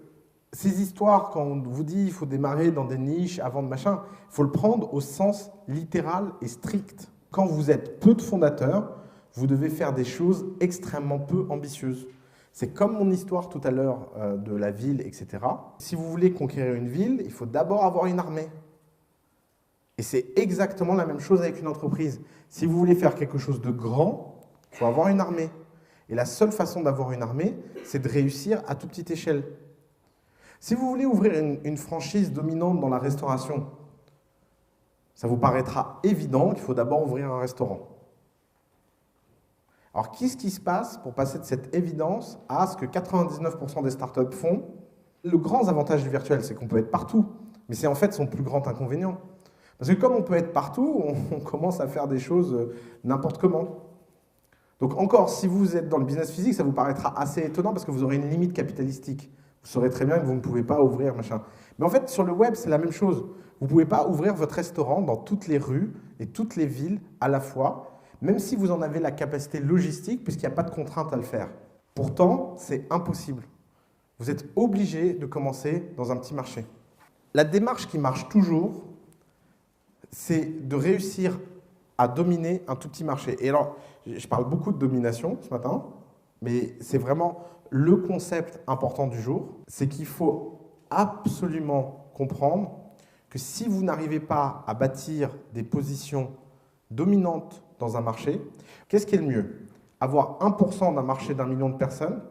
ces histoires, quand on vous dit qu'il faut démarrer dans des niches avant de machin, il faut le prendre au sens littéral et strict. Quand vous êtes peu de fondateurs, vous devez faire des choses extrêmement peu ambitieuses. C'est comme mon histoire tout à l'heure de la ville, etc. Si vous voulez conquérir une ville, il faut d'abord avoir une armée. Et c'est exactement la même chose avec une entreprise. Si vous voulez faire quelque chose de grand, il faut avoir une armée. Et la seule façon d'avoir une armée, c'est de réussir à toute petite échelle. Si vous voulez ouvrir une franchise dominante dans la restauration, ça vous paraîtra évident qu'il faut d'abord ouvrir un restaurant. Alors, qu'est-ce qui se passe pour passer de cette évidence à ce que 99% des startups font? Le grand avantage du virtuel, c'est qu'on peut être partout, mais c'est en fait son plus grand inconvénient. Parce que comme on peut être partout, on commence à faire des choses n'importe comment. Donc encore, si vous êtes dans le business physique, ça vous paraîtra assez étonnant parce que vous aurez une limite capitalistique. Vous saurez très bien que vous ne pouvez pas ouvrir, machin. Mais en fait, sur le web, c'est la même chose. Vous ne pouvez pas ouvrir votre restaurant dans toutes les rues et toutes les villes à la fois, même si vous en avez la capacité logistique, puisqu'il n'y a pas de contrainte à le faire. Pourtant, c'est impossible. Vous êtes obligé de commencer dans un petit marché. La démarche qui marche toujours, c'est de réussir à dominer un tout petit marché. Et alors, je parle beaucoup de domination ce matin, mais c'est vraiment le concept important du jour, c'est qu'il faut absolument comprendre que si vous n'arrivez pas à bâtir des positions dominantes dans un marché, qu'est-ce qui est le mieux? Avoir 1% d'un marché d'1 million de personnes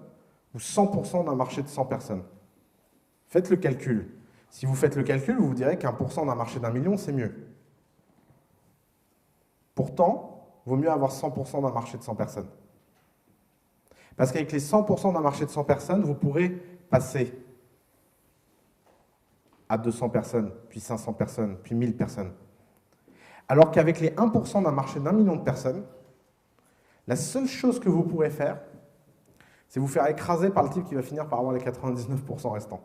ou 100% d'un marché de 100 personnes? Faites le calcul. Si vous faites le calcul, vous vous direz qu'1% d'un marché d'1 million, c'est mieux. Pourtant, il vaut mieux avoir 100% d'un marché de 100 personnes. Parce qu'avec les 100% d'un marché de 100 personnes, vous pourrez passer à 200 personnes, puis 500 personnes, puis 1000 personnes. Alors qu'avec les 1% d'un marché d'1 million de personnes, la seule chose que vous pourrez faire, c'est vous faire écraser par le type qui va finir par avoir les 99% restants.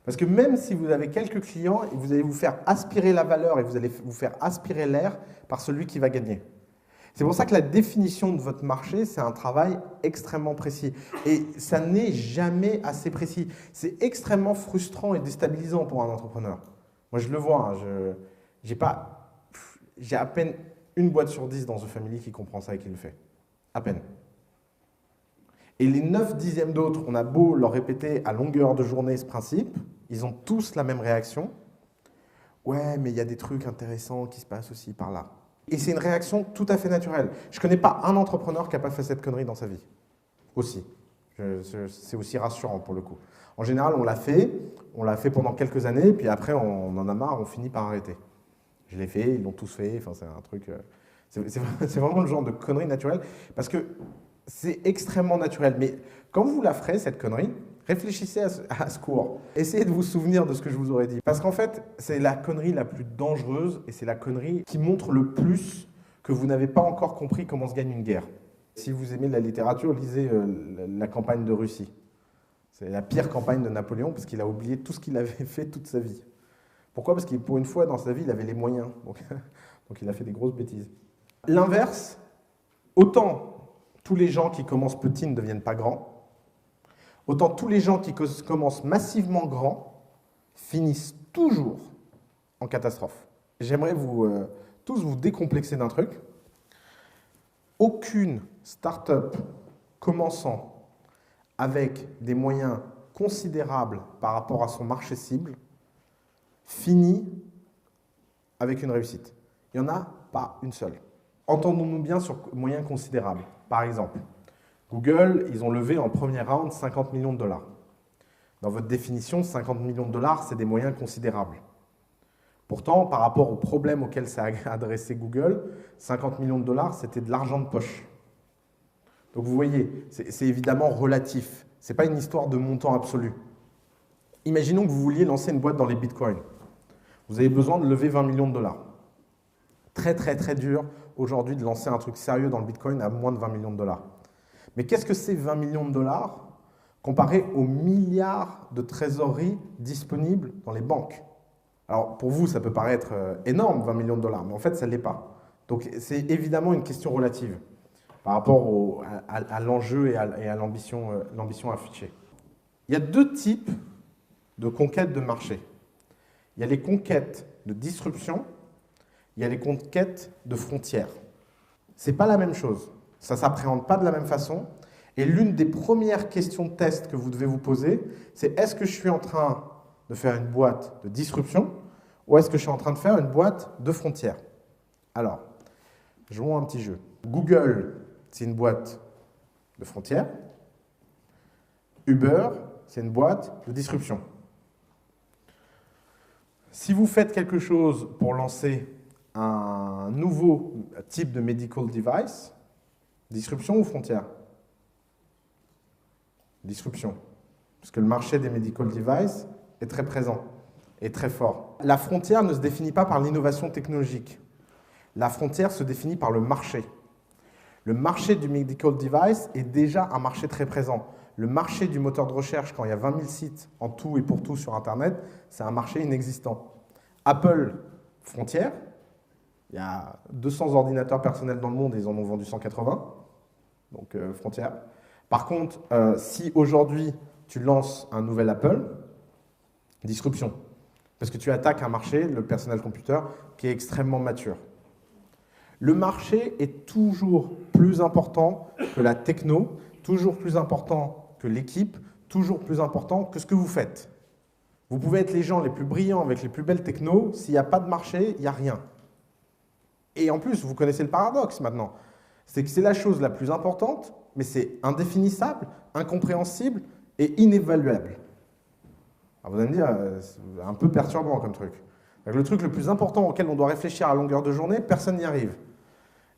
Parce que même si vous avez quelques clients, vous allez vous faire aspirer la valeur et vous allez vous faire aspirer l'air par celui qui va gagner. C'est pour ça que la définition de votre marché, c'est un travail extrêmement précis. Et ça n'est jamais assez précis. C'est extrêmement frustrant et déstabilisant pour un entrepreneur. Moi, je le vois. Hein, j'ai à peine une boîte sur 10 dans The Family qui comprend ça et qui le fait. À peine. Et les 9 dixièmes d'autres, on a beau leur répéter à longueur de journée ce principe, ils ont tous la même réaction. Ouais, mais il y a des trucs intéressants qui se passent aussi par là. Et c'est une réaction tout à fait naturelle. Je ne connais pas un entrepreneur qui n'a pas fait cette connerie dans sa vie. Aussi. C'est aussi rassurant pour le coup. En général, on l'a fait pendant quelques années, puis après, on en a marre, on finit par arrêter. Je l'ai fait, ils l'ont tous fait, enfin, c'est un truc... C'est vraiment le genre de connerie naturelle, parce que c'est extrêmement naturel. Mais quand vous la ferez, cette connerie, réfléchissez à ce cours. Essayez de vous souvenir de ce que je vous aurais dit. Parce qu'en fait, c'est la connerie la plus dangereuse et c'est la connerie qui montre le plus que vous n'avez pas encore compris comment se gagne une guerre. Si vous aimez la littérature, lisez la campagne de Russie. C'est la pire campagne de Napoléon parce qu'il a oublié tout ce qu'il avait fait toute sa vie. Pourquoi? Parce que pour une fois dans sa vie, il avait les moyens. Donc il a fait des grosses bêtises. L'inverse, autant tous les gens qui commencent petits ne deviennent pas grands, autant tous les gens qui commencent massivement grands finissent toujours en catastrophe. J'aimerais tous vous décomplexer d'un truc. Aucune start-up commençant avec des moyens considérables par rapport à son marché cible finit avec une réussite. Il n'y en a pas une seule. Entendons-nous bien sur moyens considérables. Par exemple, Google, ils ont levé en premier round 50 millions de dollars. Dans votre définition, 50 millions de dollars, c'est des moyens considérables. Pourtant, par rapport aux problèmes auxquels s'est adressé Google, 50 millions de dollars, c'était de l'argent de poche. Donc vous voyez, c'est évidemment relatif. Ce n'est pas une histoire de montant absolu. Imaginons que vous vouliez lancer une boîte dans les bitcoins. Vous avez besoin de lever 20 millions de dollars. Très très très dur aujourd'hui de lancer un truc sérieux dans le bitcoin à moins de 20 millions de dollars. Mais qu'est-ce que c'est 20 millions de dollars comparé aux milliards de trésoreries disponibles dans les banques? Alors pour vous, ça peut paraître énorme, 20 millions de dollars, mais en fait, ça ne l'est pas. Donc c'est évidemment une question relative par rapport à l'enjeu et à l'ambition affichée. Il y a deux types de conquêtes de marché. Il y a les conquêtes de disruption, il y a les conquêtes de frontières. Ce n'est pas la même chose. Ça ne s'appréhende pas de la même façon. Et l'une des premières questions de test que vous devez vous poser, c'est est-ce que je suis en train de faire une boîte de disruption ou est-ce que je suis en train de faire une boîte de frontières? Alors, jouons un petit jeu. Google, c'est une boîte de frontières. Uber, c'est une boîte de disruption. Si vous faites quelque chose pour lancer un nouveau type de medical device, disruption ou frontière? Disruption. Parce que le marché des medical devices est très présent et très fort. La frontière ne se définit pas par l'innovation technologique. La frontière se définit par le marché. Le marché du medical device est déjà un marché très présent. Le marché du moteur de recherche, quand il y a 20 000 sites en tout et pour tout sur Internet, c'est un marché inexistant. Apple, frontière. Il y a 200 ordinateurs personnels dans le monde et ils en ont vendu 180. Donc, frontière. Par contre, si aujourd'hui, tu lances un nouvel Apple, disruption. Parce que tu attaques un marché, le personnel computer, qui est extrêmement mature. Le marché est toujours plus important que la techno, toujours plus important que l'équipe, toujours plus important que ce que vous faites. Vous pouvez être les gens les plus brillants avec les plus belles technos, s'il n'y a pas de marché, il n'y a rien. Et en plus, vous connaissez le paradoxe maintenant, c'est que c'est la chose la plus importante, mais c'est indéfinissable, incompréhensible et inévaluable. Alors vous allez me dire, c'est un peu perturbant comme truc. Donc le truc le plus important auquel on doit réfléchir à longueur de journée, personne n'y arrive.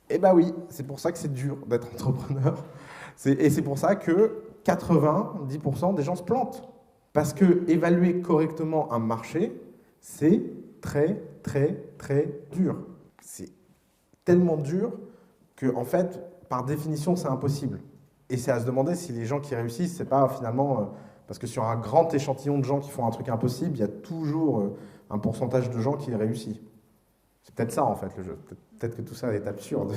Eh bien oui, c'est pour ça que c'est dur d'être entrepreneur. Et c'est pour ça que 90% des gens se plantent. Parce que évaluer correctement un marché, c'est très, très, très dur. C'est tellement dur que, en fait, par définition, c'est impossible. Et c'est à se demander si les gens qui réussissent, c'est pas finalement... parce que sur un grand échantillon de gens qui font un truc impossible, il y a toujours un pourcentage de gens qui réussissent. C'est peut-être ça, en fait, le jeu. Peut-être que tout ça est absurde.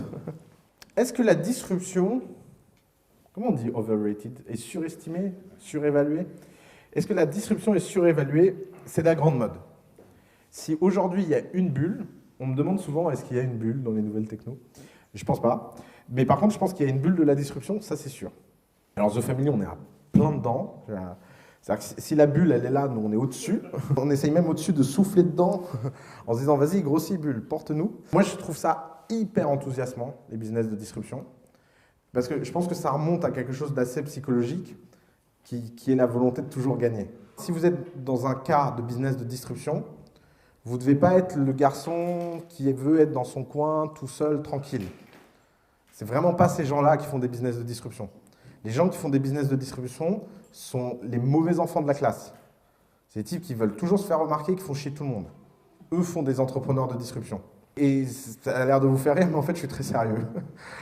Est-ce que la disruption, comment on dit overrated, est surestimée, surévaluée? Est-ce que la disruption est surévaluée? C'est la grande mode. Si aujourd'hui il y a une bulle, on me demande souvent est-ce qu'il y a une bulle dans les nouvelles techno? Je pense pas. Mais par contre, je pense qu'il y a une bulle de la disruption, ça c'est sûr. Alors The Family, on est à plein dedans. C'est-à-dire que si la bulle, elle est là, nous on est au-dessus. On essaye même au-dessus de souffler dedans en se disant vas-y, grossis bulle, porte-nous. Moi, je trouve ça hyper enthousiasmant, les business de disruption. Parce que je pense que ça remonte à quelque chose d'assez psychologique qui est la volonté de toujours gagner. Si vous êtes dans un cas de business de disruption, vous ne devez pas être le garçon qui veut être dans son coin, tout seul, tranquille. C'est vraiment pas ces gens-là qui font des business de disruption. Les gens qui font des business de distribution sont les mauvais enfants de la classe. C'est les types qui veulent toujours se faire remarquer et qui font chier tout le monde. Eux font des entrepreneurs de disruption. Et ça a l'air de vous faire rire, mais en fait, je suis très sérieux.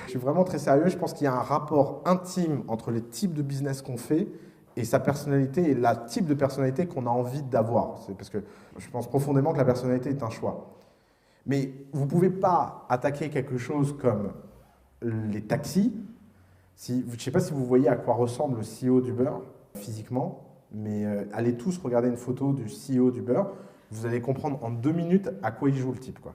Je suis vraiment très sérieux. Je pense qu'il y a un rapport intime entre les types de business qu'on fait et sa personnalité est le type de personnalité qu'on a envie d'avoir. C'est parce que je pense profondément que la personnalité est un choix. Mais vous ne pouvez pas attaquer quelque chose comme les taxis. Je ne sais pas si vous voyez à quoi ressemble le CEO d'Uber physiquement, mais allez tous regarder une photo du CEO d'Uber, vous allez comprendre en 2 minutes à quoi il joue le type, quoi.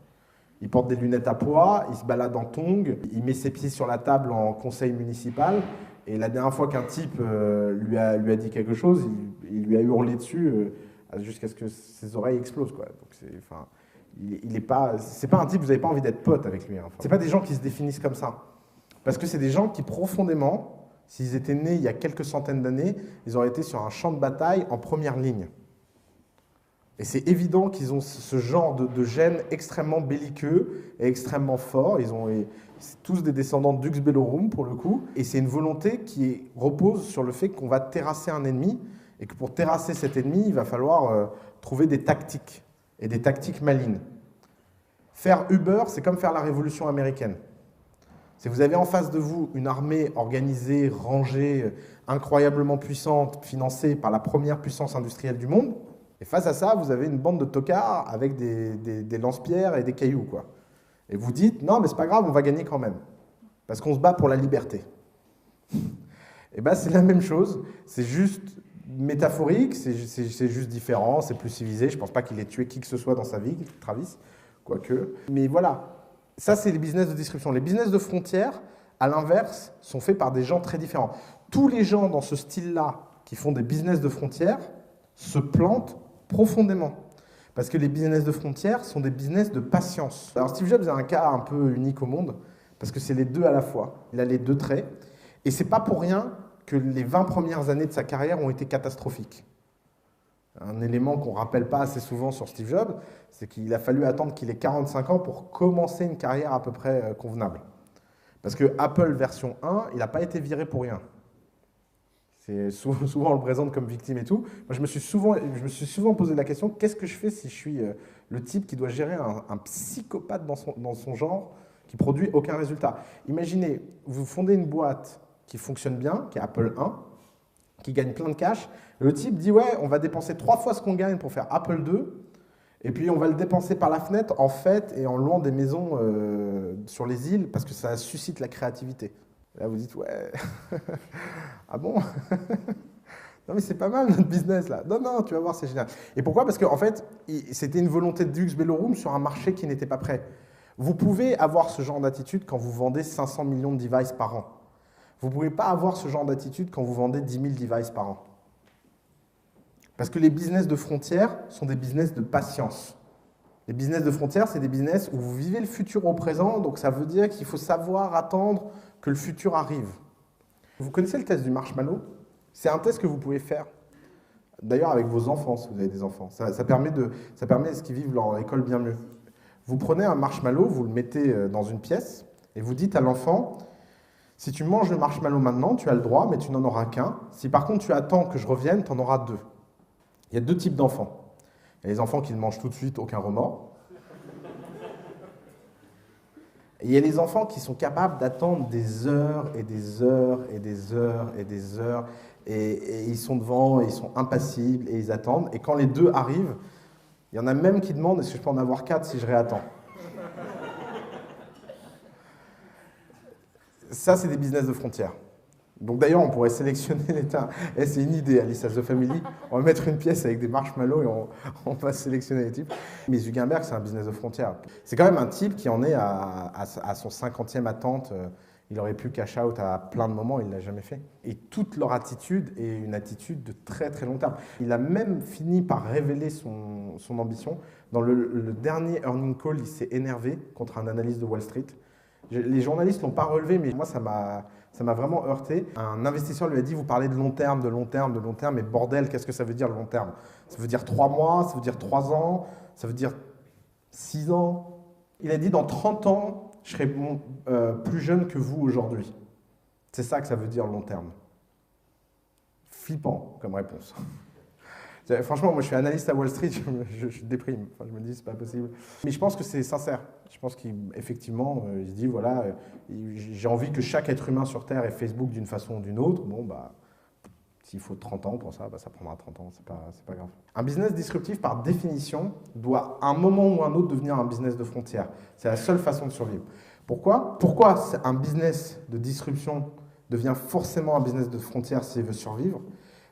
Il porte des lunettes à pois, il se balade en tongs, il met ses pieds sur la table en conseil municipal, et la dernière fois qu'un type lui a dit quelque chose, il lui a hurlé dessus jusqu'à ce que ses oreilles explosent, quoi. Donc c'est pas un type, vous n'avez pas envie d'être pote avec lui. Hein. C'est pas des gens qui se définissent comme ça. Parce que c'est des gens qui profondément, s'ils étaient nés il y a quelques centaines d'années, ils auraient été sur un champ de bataille en première ligne. Et c'est évident qu'ils ont ce genre de gènes extrêmement belliqueux et extrêmement forts. C'est tous des descendants de Dux Bellorum pour le coup. Et c'est une volonté qui repose sur le fait qu'on va terrasser un ennemi et que pour terrasser cet ennemi, il va falloir trouver des tactiques et des tactiques malignes. Faire Uber, c'est comme faire la Révolution américaine. Si vous avez en face de vous une armée organisée, rangée, incroyablement puissante, financée par la première puissance industrielle du monde, et face à ça, vous avez une bande de tocards avec des lance-pierres et des cailloux, quoi. Et vous dites, non, mais c'est pas grave, on va gagner quand même. Parce qu'on se bat pour la liberté. Et bien, c'est la même chose. C'est juste métaphorique, c'est juste différent, c'est plus civilisé. Je ne pense pas qu'il ait tué qui que ce soit dans sa vie, Travis, quoique. Mais voilà, ça, c'est les business de disruption. Les business de frontières, à l'inverse, sont faits par des gens très différents. Tous les gens dans ce style-là qui font des business de frontières se plantent profondément. Parce que les business de frontières sont des business de patience. Alors Steve Jobs a un cas un peu unique au monde, parce que c'est les deux à la fois. Il a les deux traits. Et c'est pas pour rien que les 20 premières années de sa carrière ont été catastrophiques. Un élément qu'on ne rappelle pas assez souvent sur Steve Jobs, c'est qu'il a fallu attendre qu'il ait 45 ans pour commencer une carrière à peu près convenable. Parce que Apple version 1, il n'a pas été viré pour rien. Souvent, on le présente comme victime et tout. Moi, je me suis souvent posé la question, qu'est-ce que je fais si je suis le type qui doit gérer un psychopathe dans son genre qui produit aucun résultat? Imaginez, vous fondez une boîte qui fonctionne bien, qui est Apple 1, qui gagne plein de cash. Le type dit, ouais, on va dépenser 3 fois ce qu'on gagne pour faire Apple 2, et puis on va le dépenser par la fenêtre en fête et en louant des maisons sur les îles, parce que ça suscite la créativité. Là, vous dites, ouais, ah bon? Non, mais c'est pas mal notre business là. Non, non, tu vas voir, c'est génial. Et pourquoi? Parce qu'en fait, c'était une volonté de Dux Bellorum sur un marché qui n'était pas prêt. Vous pouvez avoir ce genre d'attitude quand vous vendez 500 millions de devices par an. Vous ne pouvez pas avoir ce genre d'attitude quand vous vendez 10 000 devices par an. Parce que les business de frontières sont des business de patience. Les business de frontières, c'est des business où vous vivez le futur au présent, donc ça veut dire qu'il faut savoir attendre que le futur arrive. Vous connaissez le test du marshmallow? C'est un test que vous pouvez faire. D'ailleurs, avec vos enfants, si vous avez des enfants. Ça permet à ce qu'ils vivent leur école bien mieux. Vous prenez un marshmallow, vous le mettez dans une pièce, et vous dites à l'enfant, si tu manges le marshmallow maintenant, tu as le droit, mais tu n'en auras qu'un. Si par contre tu attends que je revienne, tu en auras 2. Il y a 2 types d'enfants. Il y a les enfants qui le mangent tout de suite, aucun remords. Et il y a les enfants qui sont capables d'attendre des heures et des heures et des heures et des heures. Et ils sont devant, et ils sont impassibles, et ils attendent. Et quand les 2 arrivent, il y en a même qui demandent, est-ce que je peux en avoir 4 si je réattends? Ça, c'est des business de frontières. Donc d'ailleurs, on pourrait sélectionner l'État. Et c'est une idée, Alice as the Family. On va mettre une pièce avec des marshmallows et on va sélectionner les types. Mais Zuckerberg, c'est un business de frontières. C'est quand même un type qui en est à son 50e attente. Il aurait pu cash out à plein de moments, il ne l'a jamais fait. Et toute leur attitude est une attitude de très très long terme. Il a même fini par révéler son ambition. Dans le dernier earning call, il s'est énervé contre un analyste de Wall Street. Les journalistes ne l'ont pas relevé, mais moi, ça m'a vraiment heurté. Un investisseur lui a dit, vous parlez de long terme, de long terme, de long terme, mais bordel, qu'est-ce que ça veut dire le long terme? Ça veut dire 3 mois, ça veut dire 3 ans, ça veut dire 6 ans. Il a dit, dans 30 ans, je serai plus jeune que vous aujourd'hui. C'est ça que ça veut dire long terme. Flippant comme réponse. Franchement, moi je suis analyste à Wall Street, je déprime. Enfin, je me dis, c'est pas possible. Mais je pense que c'est sincère. Je pense qu'effectivement, il se dit, voilà, j'ai envie que chaque être humain sur Terre ait Facebook d'une façon ou d'une autre. Bon, bah, S'il faut 30 ans pour ça, bah, ça prendra 30 ans, c'est pas grave. Un business disruptif, par définition, doit à un moment ou un autre devenir un business de frontière. C'est la seule façon de survivre. Pourquoi un business de disruption devient forcément un business de frontière s'il veut survivre?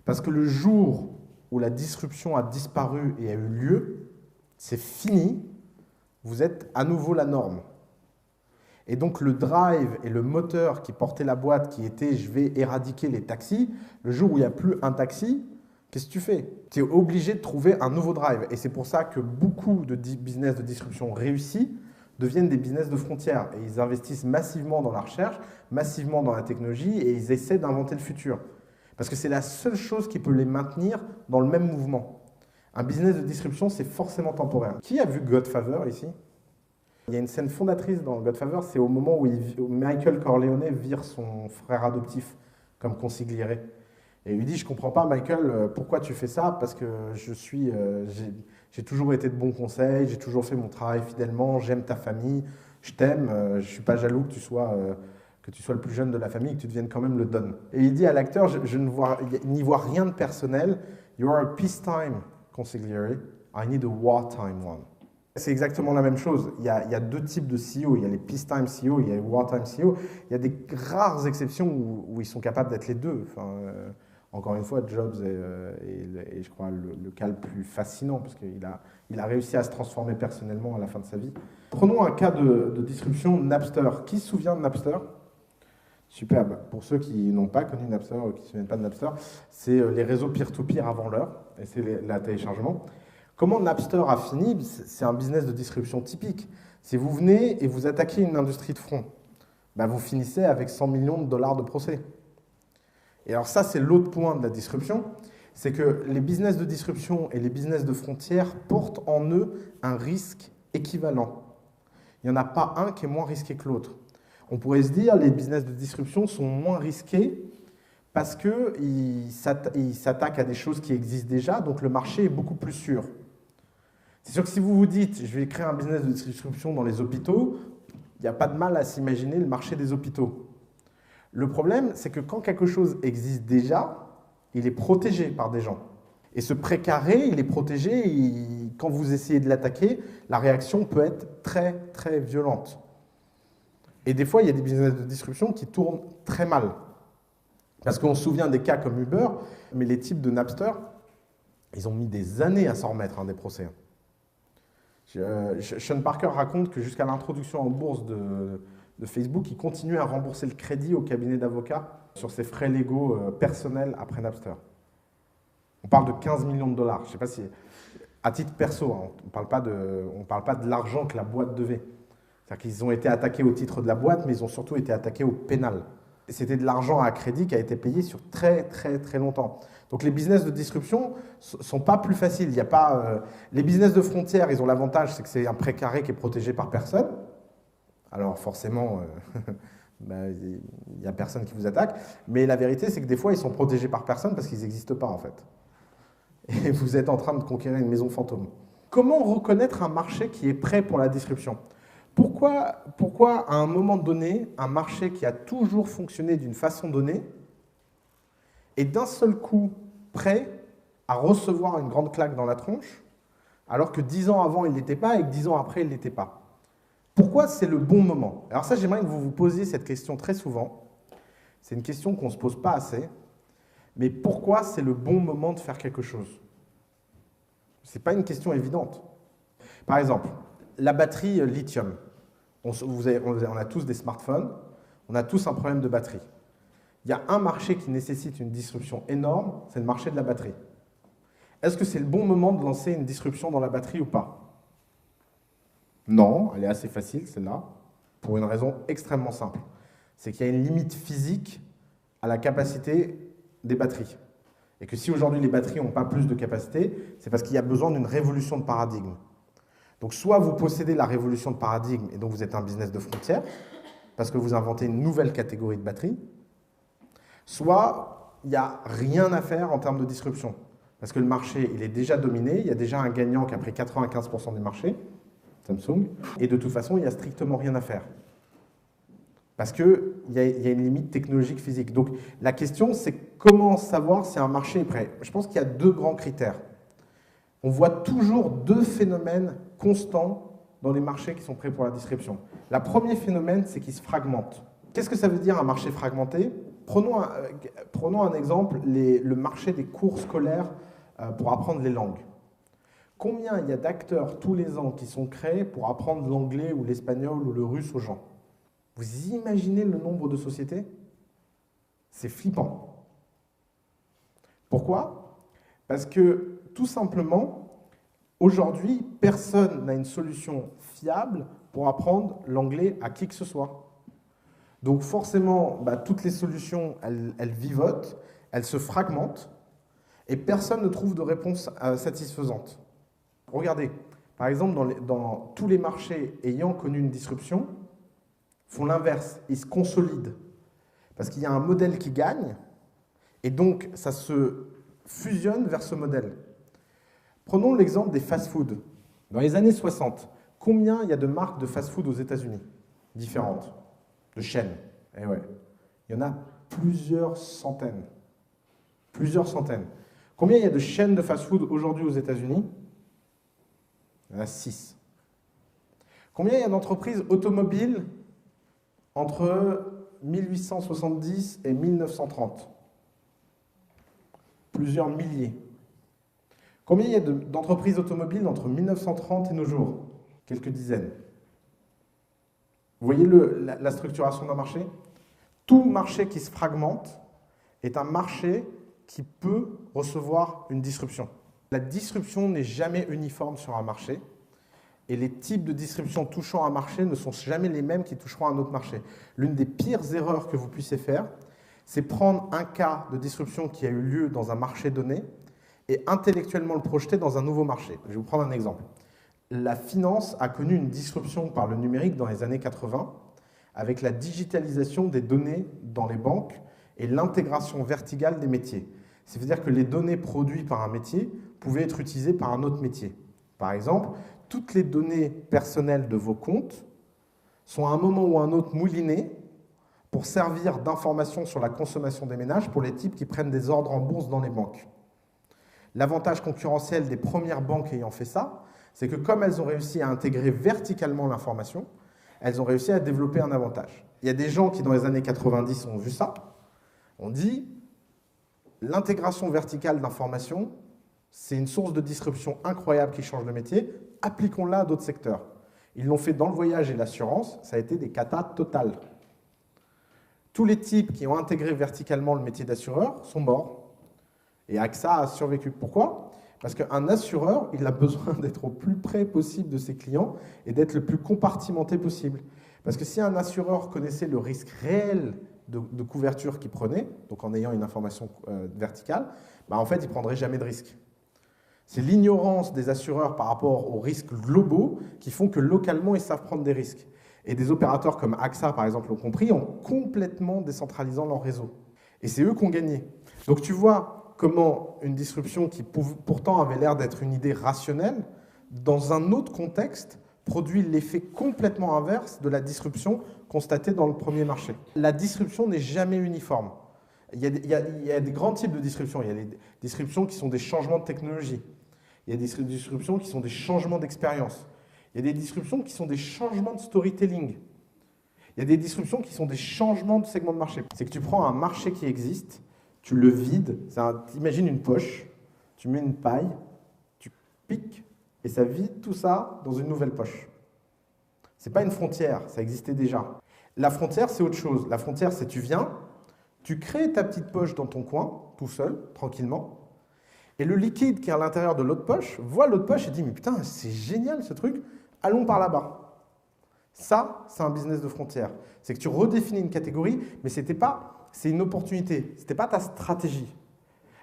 Parce que le jour où la disruption a disparu et a eu lieu, c'est fini, vous êtes à nouveau la norme. Et donc le drive et le moteur qui portait la boîte, qui était « je vais éradiquer les taxis », le jour où il n'y a plus un taxi, qu'est-ce que tu fais? Tu es obligé de trouver un nouveau drive. Et c'est pour ça que beaucoup de business de disruption réussis deviennent des business de frontières. Et ils investissent massivement dans la recherche, massivement dans la technologie, et ils essaient d'inventer le futur. Parce que c'est la seule chose qui peut les maintenir dans le même mouvement. Un business de disruption, c'est forcément temporaire. Qui a vu Godfather ici? Il y a une scène fondatrice dans Godfather, c'est au moment où Michael Corleone vire son frère adoptif comme consigliere. Et il lui dit, je ne comprends pas Michael, pourquoi tu fais ça? Parce que j'ai toujours été de bons conseils, j'ai toujours fait mon travail fidèlement, j'aime ta famille, je t'aime, je ne suis pas jaloux que tu sois le plus jeune de la famille, que tu deviennes quand même le don. Et il dit à l'acteur, je n'y vois rien de personnel, you are a peacetime consigliere, I need a wartime one. C'est exactement la même chose. Il y a deux types de CEO. Il y a les peacetime CEO, il y a les wartime CEO. Il y a des rares exceptions où ils sont capables d'être les deux. Enfin, encore une fois, Jobs est je crois, le cas le plus fascinant parce qu'il a réussi à se transformer personnellement à la fin de sa vie. Prenons un cas de disruption, Napster. Qui se souvient de Napster? Superbe. Pour ceux qui n'ont pas connu Napster ou qui ne se souviennent pas de Napster, c'est les réseaux peer-to-peer avant l'heure, et c'est la téléchargement. Comment Napster a fini? C'est un business de disruption typique. Si vous venez et vous attaquez une industrie de front, ben vous finissez avec 100 millions de dollars de procès. Et alors ça, c'est l'autre point de la disruption, c'est que les business de disruption et les business de frontières portent en eux un risque équivalent. Il n'y en a pas un qui est moins risqué que l'autre. On pourrait se dire que les business de disruption sont moins risqués parce qu'ils s'attaquent à des choses qui existent déjà, donc le marché est beaucoup plus sûr. C'est sûr que si vous vous dites, je vais créer un business de disruption dans les hôpitaux, il n'y a pas de mal à s'imaginer le marché des hôpitaux. Le problème, c'est que quand quelque chose existe déjà, il est protégé par des gens. Et ce précaré, il est protégé, et quand vous essayez de l'attaquer, la réaction peut être très, très violente. Et des fois, il y a des business de disruption qui tournent très mal. Parce qu'on se souvient des cas comme Uber, mais les types de Napster, ils ont mis des années à s'en remettre des procès. Sean Parker raconte que jusqu'à l'introduction en bourse de Facebook, il continuait à rembourser le crédit au cabinet d'avocats sur ses frais légaux personnels après Napster. On parle de 15 millions de dollars. Je ne sais pas si, à titre perso, hein, on ne parle pas de l'argent que la boîte devait. C'est-à-dire qu'ils ont été attaqués au titre de la boîte, mais ils ont surtout été attaqués au pénal. C'était de l'argent à crédit qui a été payé sur très, très, très longtemps. Donc les business de disruption ne sont pas plus faciles. Il y a pas, les business de frontières, ils ont l'avantage, c'est que c'est un précaré qui est protégé par personne. Alors forcément, il n'y a personne qui vous attaque. Mais la vérité, c'est que des fois, ils sont protégés par personne parce qu'ils n'existent pas, en fait. Et vous êtes en train de conquérir une maison fantôme. Comment reconnaître un marché qui est prêt pour la disruption ? Pourquoi, à un moment donné, un marché qui a toujours fonctionné d'une façon donnée est d'un seul coup prêt à recevoir une grande claque dans la tronche, alors que 10 ans avant, il ne l'était pas, et que 10 ans après, il ne l'était pas? Pourquoi c'est le bon moment? Alors ça, j'aimerais que vous vous posiez cette question très souvent. C'est une question qu'on ne se pose pas assez. Mais pourquoi c'est le bon moment de faire quelque chose? Ce n'est pas une question évidente. Par exemple, la batterie lithium. On a tous des smartphones, on a tous un problème de batterie. Il y a un marché qui nécessite une disruption énorme, c'est le marché de la batterie. Est-ce que c'est le bon moment de lancer une disruption dans la batterie ou pas? Non, elle est assez facile, celle-là, pour une raison extrêmement simple. C'est qu'il y a une limite physique à la capacité des batteries. Et que si aujourd'hui les batteries n'ont pas plus de capacité, c'est parce qu'il y a besoin d'une révolution de paradigme. Donc soit vous possédez la révolution de paradigme et donc vous êtes un business de frontière, parce que vous inventez une nouvelle catégorie de batterie, soit il n'y a rien à faire en termes de disruption, parce que le marché il est déjà dominé, il y a déjà un gagnant qui a pris 95% du marché, Samsung, et de toute façon il n'y a strictement rien à faire. Parce qu'il y a une limite technologique physique. Donc la question, c'est comment savoir si un marché est prêt? Je pense qu'il y a deux grands critères. On voit toujours deux phénomènes constants dans les marchés qui sont prêts pour la disruption. Le premier phénomène, c'est qu'ils se fragmentent. Qu'est-ce que ça veut dire un marché fragmenté? Prenons un exemple, le marché des cours scolaires pour apprendre les langues. Combien il y a d'acteurs tous les ans qui sont créés pour apprendre l'anglais ou l'espagnol ou le russe aux gens? Vous imaginez le nombre de sociétés? C'est flippant. Pourquoi? Parce que, tout simplement, aujourd'hui, personne n'a une solution fiable pour apprendre l'anglais à qui que ce soit. Donc forcément, toutes les solutions, elles vivotent, elles se fragmentent, et personne ne trouve de réponse satisfaisante. Regardez, par exemple, dans tous les marchés ayant connu une disruption, font l'inverse, ils se consolident. Parce qu'il y a un modèle qui gagne, et donc ça se fusionne vers ce modèle. Prenons l'exemple des fast-food. Dans les années 60, combien il y a de marques de fast-food aux États-Unis différentes, de chaînes? Eh ouais, il y en a plusieurs centaines. Plusieurs centaines. Combien il y a de chaînes de fast-food aujourd'hui aux États-Unis? Il y en a 6. Combien il y a d'entreprises automobiles entre 1870 et 1930? Plusieurs milliers. Combien il y a d'entreprises automobiles entre 1930 et nos jours? Quelques dizaines. Vous voyez la structuration d'un marché? Tout marché qui se fragmente est un marché qui peut recevoir une disruption. La disruption n'est jamais uniforme sur un marché, et les types de disruption touchant un marché ne sont jamais les mêmes qui toucheront un autre marché. L'une des pires erreurs que vous puissiez faire, c'est prendre un cas de disruption qui a eu lieu dans un marché donné et intellectuellement le projeter dans un nouveau marché. Je vais vous prendre un exemple. La finance a connu une disruption par le numérique dans les années 80 avec la digitalisation des données dans les banques et l'intégration verticale des métiers. C'est-à-dire que les données produites par un métier pouvaient être utilisées par un autre métier. Par exemple, toutes les données personnelles de vos comptes sont à un moment ou à un autre moulinées pour servir d'information sur la consommation des ménages pour les types qui prennent des ordres en bourse dans les banques. L'avantage concurrentiel des premières banques ayant fait ça, c'est que comme elles ont réussi à intégrer verticalement l'information, elles ont réussi à développer un avantage. Il y a des gens qui, dans les années 90, ont vu ça. On dit, l'intégration verticale d'information, c'est une source de disruption incroyable qui change le métier. Appliquons-la à d'autres secteurs. Ils l'ont fait dans le voyage et l'assurance, ça a été des catas totales. Tous les types qui ont intégré verticalement le métier d'assureur sont morts. Et AXA a survécu. Pourquoi? Parce qu'un assureur, il a besoin d'être au plus près possible de ses clients et d'être le plus compartimenté possible. Parce que si un assureur connaissait le risque réel de couverture qu'il prenait, donc en ayant une information verticale, en fait, il ne prendrait jamais de risque. C'est l'ignorance des assureurs par rapport aux risques globaux qui font que localement, ils savent prendre des risques. Et des opérateurs comme AXA, par exemple, l'ont compris en complètement décentralisant leur réseau. Et c'est eux qui ont gagné. Donc tu vois comment une disruption qui pourtant avait l'air d'être une idée rationnelle, dans un autre contexte, produit l'effet complètement inverse de la disruption constatée dans le premier marché. La disruption n'est jamais uniforme. Il y a des grands types de disruption. Il y a des disruptions qui sont des changements de technologie. Il y a des disruptions qui sont des changements d'expérience. Il y a des disruptions qui sont des changements de storytelling. Il y a des disruptions qui sont des changements de segment de marché. C'est que tu prends un marché qui existe, tu le vides, imagine une poche, tu mets une paille, tu piques, et ça vide tout ça dans une nouvelle poche. Ce n'est pas une frontière, ça existait déjà. La frontière, c'est autre chose. La frontière, c'est tu viens, tu crées ta petite poche dans ton coin, tout seul, tranquillement, et le liquide qui est à l'intérieur de l'autre poche voit l'autre poche et dit « Mais putain, c'est génial ce truc, allons par là-bas ». Ça, c'est un business de frontière. C'est que tu redéfinis une catégorie, mais c'est une opportunité, ce n'était pas ta stratégie.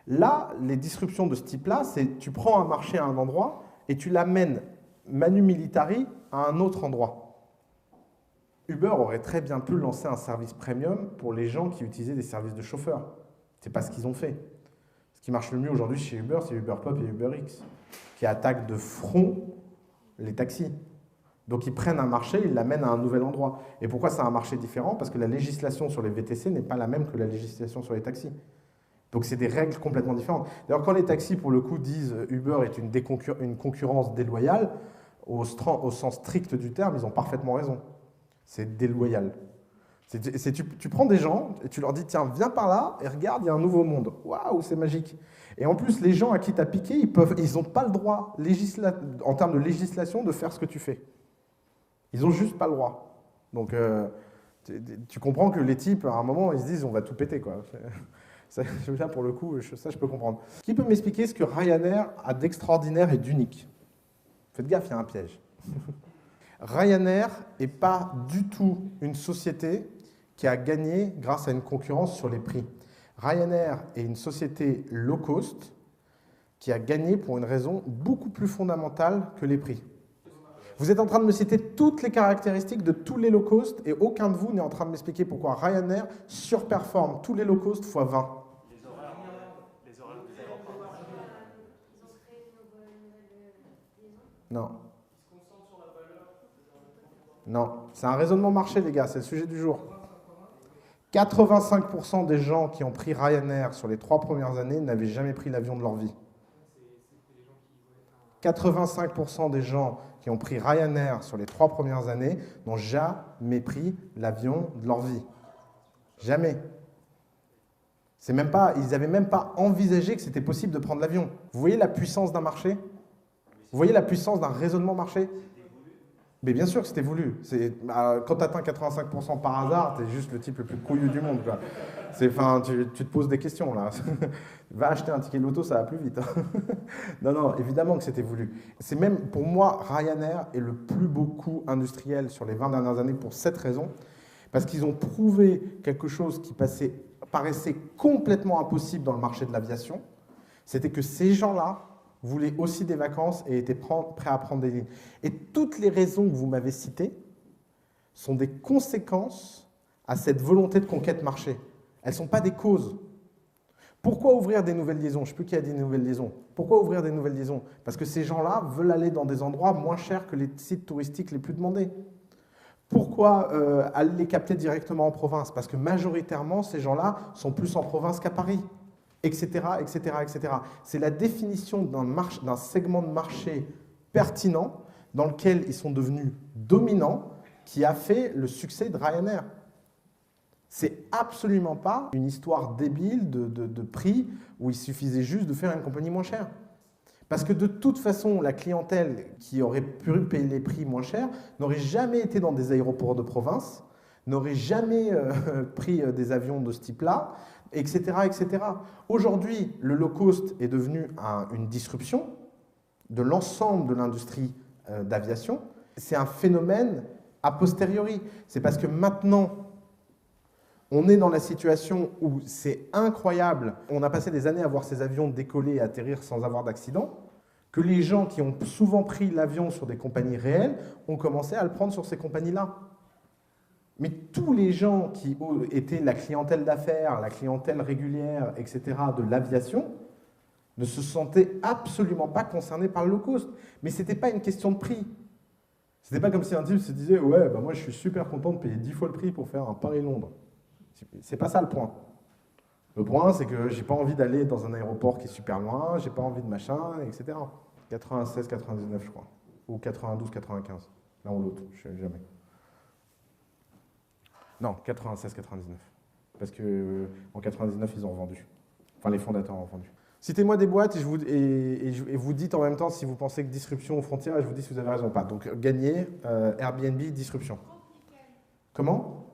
Là, les disruptions de ce type-là, c'est tu prends un marché à un endroit et tu l'amènes manu militari à un autre endroit. Uber aurait très bien pu lancer un service premium pour les gens qui utilisaient des services de chauffeurs. Ce n'est pas ce qu'ils ont fait. Ce qui marche le mieux aujourd'hui chez Uber, c'est UberPop et UberX, qui attaquent de front les taxis. Donc ils prennent un marché, ils l'amènent à un nouvel endroit. Et pourquoi c'est un marché différent? Parce que la législation sur les VTC n'est pas la même que la législation sur les taxis. Donc c'est des règles complètement différentes. D'ailleurs, quand les taxis, pour le coup, disent Uber est une concurrence déloyale, au sens strict du terme, ils ont parfaitement raison. C'est déloyal. Tu prends des gens et tu leur dis, tiens, viens par là et regarde, il y a un nouveau monde. Waouh, c'est magique. Et en plus, les gens à qui tu as piqué, ils n'ont pas le droit, en termes de législation, de faire ce que tu fais. Ils n'ont juste pas le droit. Donc, tu comprends que les types, à un moment, ils se disent, on va tout péter, quoi. Ça, pour le coup, ça, je peux comprendre. Qui peut m'expliquer ce que Ryanair a d'extraordinaire et d'unique? Faites gaffe, il y a un piège. Ryanair n'est pas du tout une société qui a gagné grâce à une concurrence sur les prix. Ryanair est une société low cost qui a gagné pour une raison beaucoup plus fondamentale que les prix. Vous êtes en train de me citer toutes les caractéristiques de tous les low cost et aucun de vous n'est en train de m'expliquer pourquoi Ryanair surperforme tous les low cost x 20. Les horaires des aéroports. Non. Non, c'est un raisonnement marché, les gars, c'est le sujet du jour. 85% des gens qui ont pris Ryanair sur les 3 premières années n'avaient jamais pris l'avion de leur vie. 85% des gens qui ont pris Ryanair sur les 3 premières années n'ont jamais pris l'avion de leur vie. Jamais. Ils n'avaient même pas envisagé que c'était possible de prendre l'avion. Vous voyez la puissance d'un marché? Vous voyez la puissance d'un raisonnement marché? Mais bien sûr que c'était voulu. Quand tu atteins 85% par hasard, tu es juste le type le plus couillu du monde, quoi. Tu te poses des questions, là. Va acheter un ticket de loto, ça va plus vite. Non, évidemment que c'était voulu. C'est même, pour moi, Ryanair est le plus beau coup industriel sur les 20 dernières années pour cette raison. Parce qu'ils ont prouvé quelque chose qui paraissait complètement impossible dans le marché de l'aviation. C'était que ces gens-là voulaient aussi des vacances et étaient prêts à prendre des lignes. Et toutes les raisons que vous m'avez citées sont des conséquences à cette volonté de conquête marché. Elles ne sont pas des causes. Pourquoi ouvrir des nouvelles liaisons? Je ne sais plus qui a dit nouvelles liaisons. Pourquoi ouvrir des nouvelles liaisons? Parce que ces gens-là veulent aller dans des endroits moins chers que les sites touristiques les plus demandés. Pourquoi aller les capter directement en province? Parce que majoritairement, ces gens-là sont plus en province qu'à Paris. Etc., etc., etc. C'est la définition d'un segment de marché pertinent dans lequel ils sont devenus dominants qui a fait le succès de Ryanair. C'est absolument pas une histoire débile de prix où il suffisait juste de faire une compagnie moins chère. Parce que de toute façon, la clientèle qui aurait pu payer les prix moins chers n'aurait jamais été dans des aéroports de province, n'aurait jamais pris des avions de ce type-là, etc., etc. Aujourd'hui, le low cost est devenu une disruption de l'ensemble de l'industrie d'aviation. C'est un phénomène a posteriori. C'est parce que maintenant, on est dans la situation où c'est incroyable. On a passé des années à voir ces avions décoller et atterrir sans avoir d'accident, que les gens qui ont souvent pris l'avion sur des compagnies réelles ont commencé à le prendre sur ces compagnies-là. Mais tous les gens qui étaient la clientèle d'affaires, la clientèle régulière, etc., de l'aviation, ne se sentaient absolument pas concernés par le low cost. Mais ce n'était pas une question de prix. Ce n'était pas comme si un type se disait « Ouais, bah moi je suis super content de payer 10 fois le prix pour faire un Paris-Londres ». C'est pas ça le point. Le point, c'est que j'ai pas envie d'aller dans un aéroport qui est super loin, j'ai pas envie de machin, etc. 96, 99, je crois. Ou 92, 95. L'un ou l'autre, je sais jamais. Non, 96, 99. Parce qu'en 99, ils ont vendu. Enfin, les fondateurs ont vendu. Citez-moi des boîtes et vous dites en même temps si vous pensez que disruption ou frontière, et je vous dis si vous avez raison ou pas. Donc, gagner, Airbnb, disruption. Comment?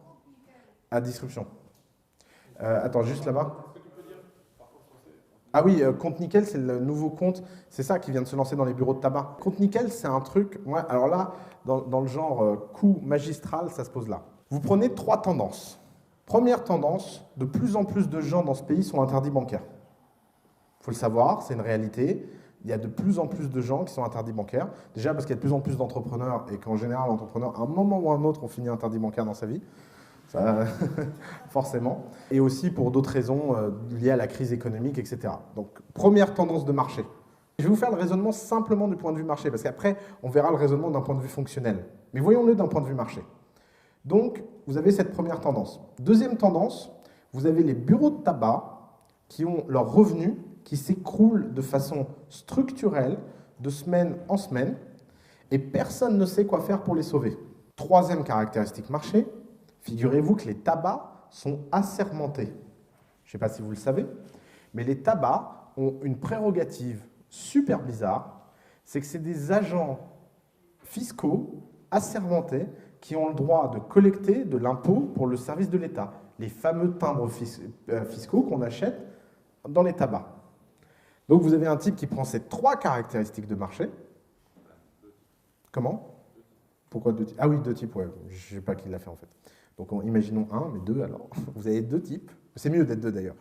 À disruption. Attends, juste là-bas. Ah oui, Compte Nickel, c'est le nouveau compte. C'est ça qui vient de se lancer dans les bureaux de tabac. Compte Nickel, c'est un truc... Ouais, alors là, dans le genre coup magistral, ça se pose là. Vous prenez 3 tendances. Première tendance, de plus en plus de gens dans ce pays sont interdits bancaires. Il faut le savoir, c'est une réalité. Il y a de plus en plus de gens qui sont interdits bancaires. Déjà parce qu'il y a de plus en plus d'entrepreneurs et qu'en général, l'entrepreneur, à un moment ou à un autre, on finit interdit bancaire dans sa vie. Ça, forcément. Et aussi pour d'autres raisons liées à la crise économique, etc. Donc, première tendance de marché. Je vais vous faire le raisonnement simplement du point de vue marché, parce qu'après, on verra le raisonnement d'un point de vue fonctionnel. Mais voyons-le d'un point de vue marché. Donc, vous avez cette première tendance. Deuxième tendance, vous avez les bureaux de tabac qui ont leurs revenus qui s'écroulent de façon structurelle de semaine en semaine et personne ne sait quoi faire pour les sauver. Troisième caractéristique marché, figurez-vous que les tabacs sont assermentés. Je ne sais pas si vous le savez, mais les tabacs ont une prérogative super bizarre, c'est que c'est des agents fiscaux assermentés qui ont le droit de collecter de l'impôt pour le service de l'État, les fameux timbres fiscaux qu'on achète dans les tabacs. Donc vous avez un type qui prend ces trois caractéristiques de marché. Comment? Pourquoi deux types? Ah oui, deux types, ouais. Je ne sais pas qui l'a fait en fait. Donc imaginons un, mais deux alors. Vous avez deux types, c'est mieux d'être deux d'ailleurs.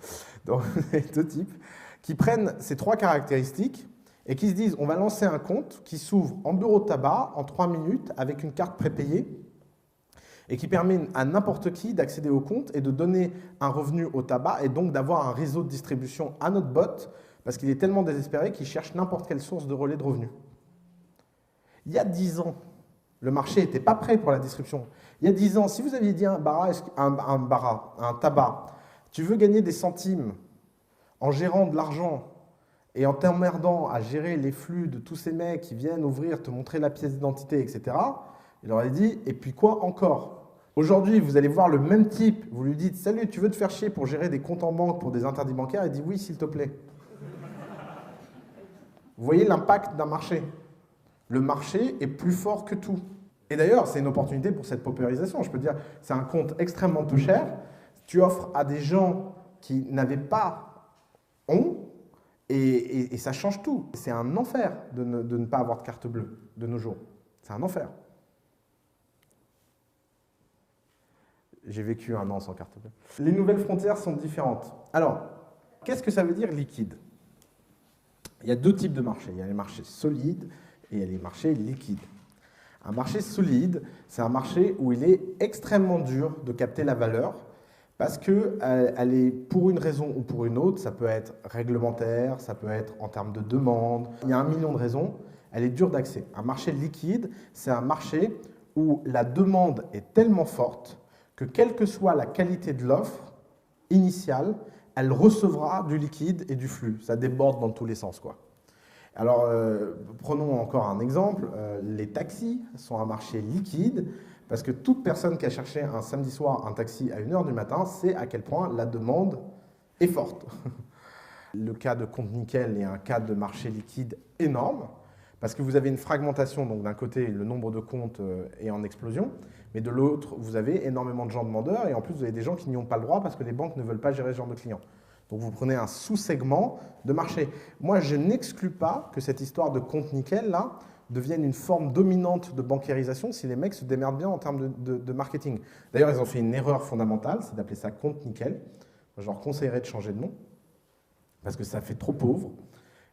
Donc vous avez deux types qui prennent ces trois caractéristiques et qui se disent on va lancer un compte qui s'ouvre en bureau de tabac en 3 minutes avec une carte prépayée et qui permet à n'importe qui d'accéder au compte et de donner un revenu au tabac et donc d'avoir un réseau de distribution à notre bot parce qu'il est tellement désespéré qu'il cherche n'importe quelle source de relais de revenus. Il y a 10 ans, le marché n'était pas prêt pour la distribution. Il y a 10 ans, si vous aviez dit à un tabac, tu veux gagner des centimes en gérant de l'argent et en t'emmerdant à gérer les flux de tous ces mecs qui viennent ouvrir, te montrer la pièce d'identité, etc., il aurait dit, et puis quoi encore? Aujourd'hui, vous allez voir le même type, vous lui dites, salut, tu veux te faire chier pour gérer des comptes en banque pour des interdits bancaires? Il dit oui, s'il te plaît. Vous voyez l'impact d'un marché. Le marché est plus fort que tout. Et d'ailleurs, c'est une opportunité pour cette paupérisation. Je peux dire, c'est un compte extrêmement peu cher. Tu offres à des gens qui n'avaient pas et ça change tout. C'est un enfer de ne pas avoir de carte bleue de nos jours. C'est un enfer. J'ai vécu 1 an sans carte bleue. Les nouvelles frontières sont différentes. Alors, qu'est-ce que ça veut dire liquide? Il y a deux types de marchés. Il y a les marchés solides et il y a les marchés liquides. Un marché solide, c'est un marché où il est extrêmement dur de capter la valeur parce qu'elle est, pour une raison ou pour une autre, ça peut être réglementaire, ça peut être en termes de demande, il y a 1 million de raisons, elle est dure d'accès. Un marché liquide, c'est un marché où la demande est tellement forte que quelle que soit la qualité de l'offre initiale, elle recevra du liquide et du flux. Ça déborde dans tous les sens, quoi. Alors, prenons encore un exemple. Les taxis sont un marché liquide parce que toute personne qui a cherché un samedi soir un taxi à 1 h du matin sait à quel point la demande est forte. Le cas de compte nickel est un cas de marché liquide énorme parce que vous avez une fragmentation. Donc d'un côté, le nombre de comptes est en explosion, mais de l'autre, vous avez énormément de gens demandeurs et en plus, vous avez des gens qui n'y ont pas le droit parce que les banques ne veulent pas gérer ce genre de clients. Donc vous prenez un sous-segment de marché. Moi, je n'exclus pas que cette histoire de compte nickel, là, devienne une forme dominante de bancarisation si les mecs se démerdent bien en termes de marketing. D'ailleurs, ils ont fait une erreur fondamentale, c'est d'appeler ça compte nickel. Je leur conseillerais de changer de nom, parce que ça fait trop pauvre,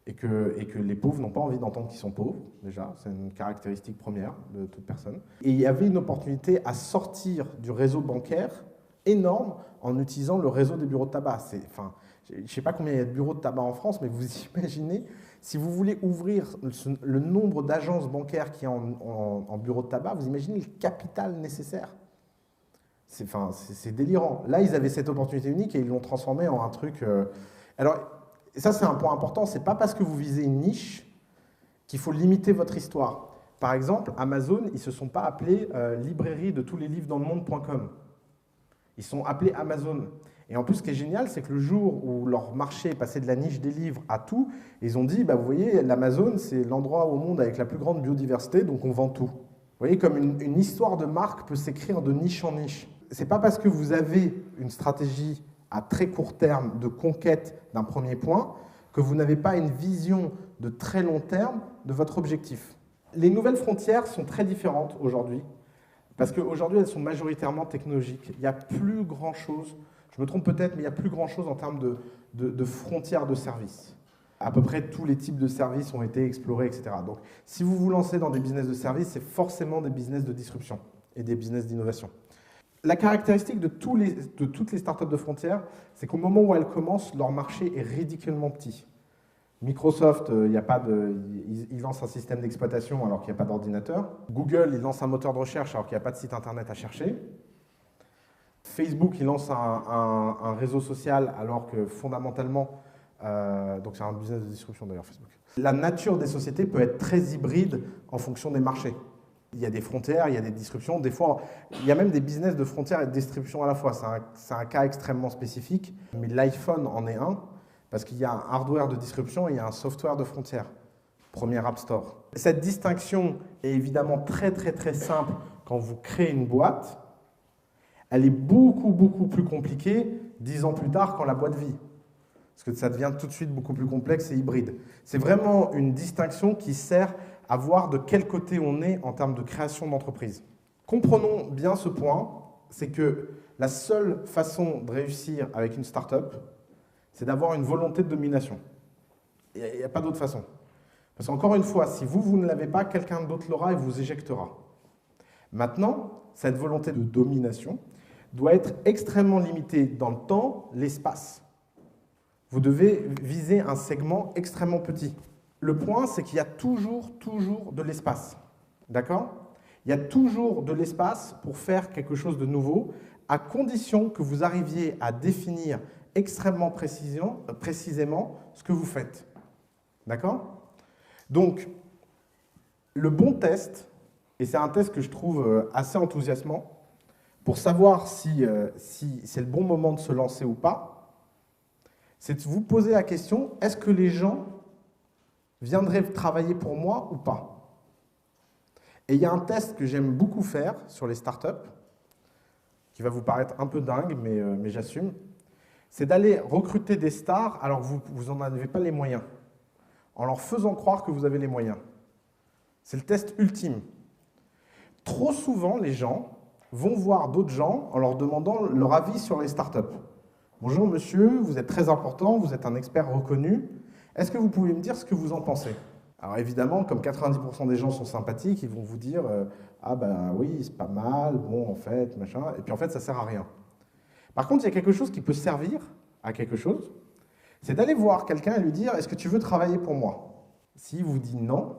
et que les pauvres n'ont pas envie d'entendre qu'ils sont pauvres, déjà. C'est une caractéristique première de toute personne. Et il y avait une opportunité à sortir du réseau bancaire énorme en utilisant le réseau des bureaux de tabac. Je ne sais pas combien il y a de bureaux de tabac en France, mais vous imaginez, si vous voulez ouvrir le nombre d'agences bancaires qu'il y a en bureau de tabac, vous imaginez le capital nécessaire. C'est délirant. Là, ils avaient cette opportunité unique et ils l'ont transformé en un truc... Alors, ça, c'est un point important. Ce n'est pas parce que vous visez une niche qu'il faut limiter votre histoire. Par exemple, Amazon, ils ne se sont pas appelés librairie de tous les livres dans le monde.com. Ils sont appelés Amazon. Et en plus, ce qui est génial, c'est que le jour où leur marché est passé de la niche des livres à tout, ils ont dit, bah, vous voyez, l'Amazon, c'est l'endroit au monde avec la plus grande biodiversité, donc on vend tout. Vous voyez, comme une histoire de marque peut s'écrire de niche en niche. Ce n'est pas parce que vous avez une stratégie à très court terme de conquête d'un premier point que vous n'avez pas une vision de très long terme de votre objectif. Les nouvelles frontières sont très différentes aujourd'hui, parce qu'aujourd'hui, elles sont majoritairement technologiques. Il n'y a plus grand-chose, je me trompe peut-être, mais il n'y a plus grand-chose en termes de frontières de services. À peu près tous les types de services ont été explorés, etc. Donc, si vous vous lancez dans des business de services, c'est forcément des business de disruption et des business d'innovation. La caractéristique de toutes les startups de frontières, c'est qu'au moment où elles commencent, leur marché est ridiculement petit. Microsoft, il lance un système d'exploitation alors qu'il n'y a pas d'ordinateur. Google, il lance un moteur de recherche alors qu'il n'y a pas de site internet à chercher. Facebook, il lance un réseau social alors que fondamentalement, donc c'est un business de distribution d'ailleurs Facebook. La nature des sociétés peut être très hybride en fonction des marchés. Il y a des frontières, il y a des distributions. Des fois, il y a même des business de frontières et de distribution à la fois. C'est un cas extrêmement spécifique, mais l'iPhone en est un, parce qu'il y a un hardware de distribution et il y a un software de frontières. Premier App Store. Cette distinction est évidemment très très très simple quand vous créez une boîte. Elle est beaucoup beaucoup plus compliquée 10 ans plus tard quand la boîte vit. Parce que ça devient tout de suite beaucoup plus complexe et hybride. C'est vraiment une distinction qui sert à voir de quel côté on est en termes de création d'entreprise. Comprenons bien ce point, c'est que la seule façon de réussir avec une start-up, c'est d'avoir une volonté de domination. Il n'y a pas d'autre façon. Parce qu'encore une fois, si vous ne l'avez pas, quelqu'un d'autre l'aura et vous éjectera. Maintenant, cette volonté de domination doit être extrêmement limitée dans le temps, l'espace. Vous devez viser un segment extrêmement petit. Le point, c'est qu'il y a toujours de l'espace. D'accord? Il y a toujours de l'espace pour faire quelque chose de nouveau, à condition que vous arriviez à définir extrêmement précisément ce que vous faites. D'accord? Donc, le bon test, et c'est un test que je trouve assez enthousiasmant, pour savoir si c'est le bon moment de se lancer ou pas, c'est de vous poser la question, est-ce que les gens viendraient travailler pour moi ou pas? Et il y a un test que j'aime beaucoup faire sur les startups, qui va vous paraître un peu dingue, mais j'assume, c'est d'aller recruter des stars alors que vous n'en avez pas les moyens, en leur faisant croire que vous avez les moyens. C'est le test ultime. Trop souvent, les gens vont voir d'autres gens en leur demandant leur avis sur les startups. Bonjour monsieur, vous êtes très important, vous êtes un expert reconnu. Est-ce que vous pouvez me dire ce que vous en pensez? Alors évidemment, comme 90% des gens sont sympathiques, ils vont vous dire ah ben oui, c'est pas mal, bon en fait, machin. Et puis en fait, ça sert à rien. Par contre, il y a quelque chose qui peut servir à quelque chose, c'est d'aller voir quelqu'un et lui dire est-ce que tu veux travailler pour moi? S'il vous dit non,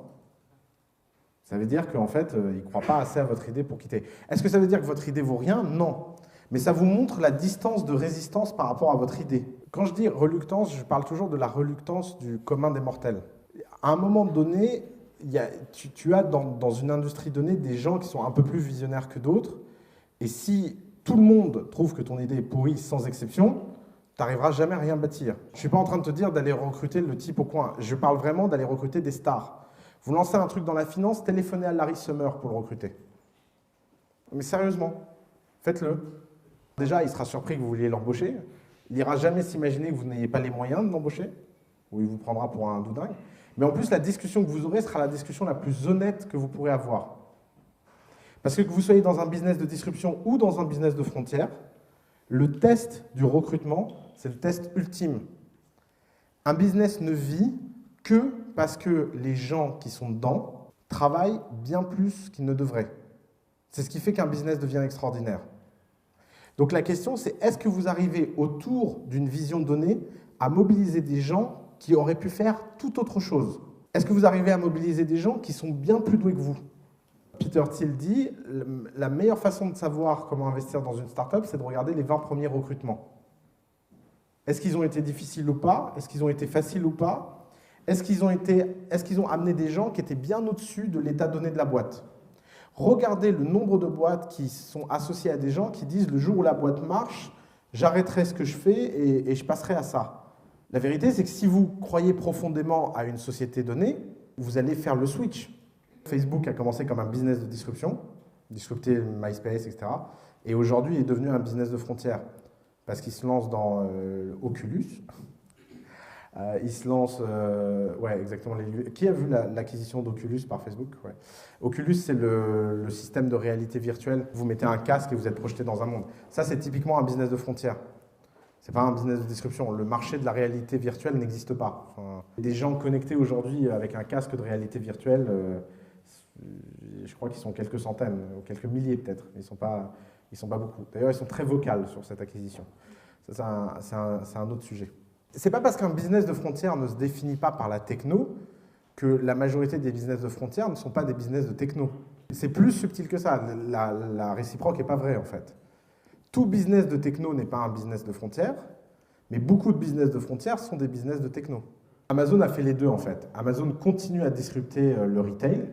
ça veut dire qu'en fait, il ne croit pas assez à votre idée pour quitter. Est-ce que ça veut dire que votre idée vaut rien? Non. Mais ça vous montre la distance de résistance par rapport à votre idée. Quand je dis reluctance, je parle toujours de la reluctance du commun des mortels. À un moment donné, tu as dans une industrie donnée des gens qui sont un peu plus visionnaires que d'autres. Et si tout le monde trouve que ton idée est pourrie sans exception, tu n'arriveras jamais à rien bâtir. Je ne suis pas en train de te dire d'aller recruter le type au coin. Je parle vraiment d'aller recruter des stars. Vous lancez un truc dans la finance, téléphonez à Larry Summer pour le recruter. Mais sérieusement, faites-le. Déjà, il sera surpris que vous vouliez l'embaucher. Il n'ira jamais s'imaginer que vous n'ayez pas les moyens de l'embaucher, ou il vous prendra pour un doudingue. Mais en plus, la discussion que vous aurez sera la discussion la plus honnête que vous pourrez avoir. Parce que vous soyez dans un business de distribution ou dans un business de frontières, le test du recrutement, c'est le test ultime. Un business ne vit que parce que les gens qui sont dedans travaillent bien plus qu'ils ne devraient. C'est ce qui fait qu'un business devient extraordinaire. Donc la question, c'est est-ce que vous arrivez autour d'une vision donnée à mobiliser des gens qui auraient pu faire tout autre chose? Est-ce que vous arrivez à mobiliser des gens qui sont bien plus doués que vous? Peter Thiel dit, la meilleure façon de savoir comment investir dans une startup, c'est de regarder les 20 premiers recrutements. Est-ce qu'ils ont été difficiles ou pas? Est-ce qu'ils ont été faciles ou pas? Est-ce qu'ils ont amené des gens qui étaient bien au-dessus de l'état donné de la boîte? Regardez le nombre de boîtes qui sont associées à des gens qui disent le jour où la boîte marche, j'arrêterai ce que je fais et je passerai à ça. La vérité, c'est que si vous croyez profondément à une société donnée, vous allez faire le switch. Facebook a commencé comme un business de disruption, disrupter MySpace, etc. Et aujourd'hui, il est devenu un business de frontières parce qu'il se lance dans Oculus. Il se lance, ouais, exactement. Qui a vu l'acquisition d'Oculus par Facebook? Ouais. Oculus, c'est le système de réalité virtuelle. Vous mettez un casque et vous êtes projeté dans un monde. Ça, c'est typiquement un business de frontières. C'est pas un business de disruption. Le marché de la réalité virtuelle n'existe pas. Enfin, des gens connectés aujourd'hui avec un casque de réalité virtuelle, je crois qu'ils sont quelques centaines, ou quelques milliers peut-être. Ils sont pas beaucoup. D'ailleurs, ils sont très vocaux sur cette acquisition. Ça, c'est un autre sujet. C'est pas parce qu'un business de frontière ne se définit pas par la techno que la majorité des business de frontière ne sont pas des business de techno. C'est plus subtil que ça. La réciproque n'est pas vraie, en fait. Tout business de techno n'est pas un business de frontière, mais beaucoup de business de frontière sont des business de techno. Amazon a fait les deux, en fait. Amazon continue à disrupter le retail,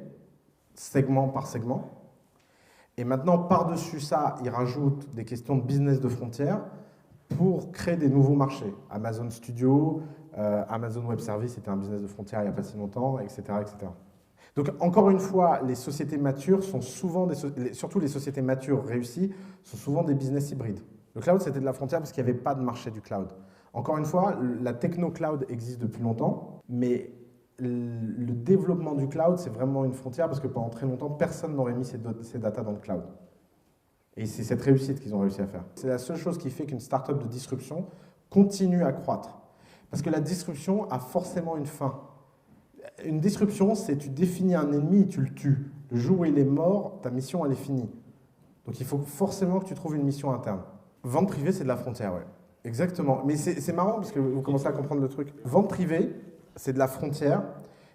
segment par segment. Et maintenant, par-dessus ça, il rajoute des questions de business de frontières pour créer des nouveaux marchés. Amazon Studio, Amazon Web Service était un business de frontières il n'y a pas si longtemps, etc., etc. Donc, encore une fois, les sociétés matures sont souvent, surtout les sociétés matures réussies, sont souvent des business hybrides. Le cloud, c'était de la frontière parce qu'il n'y avait pas de marché du cloud. Encore une fois, la techno-cloud existe depuis longtemps, mais le développement du cloud, c'est vraiment une frontière parce que pendant très longtemps, personne n'aurait mis ses data dans le cloud. Et c'est cette réussite qu'ils ont réussi à faire. C'est la seule chose qui fait qu'une startup de disruption continue à croître. Parce que la disruption a forcément une fin. Une disruption, c'est tu définis un ennemi et tu le tues. Le jour où il est mort, ta mission, elle est finie. Donc il faut forcément que tu trouves une mission interne. Vente privée, c'est de la frontière, ouais. Exactement. Mais c'est marrant parce que vous commencez à comprendre le truc. Vente privée, c'est de la frontière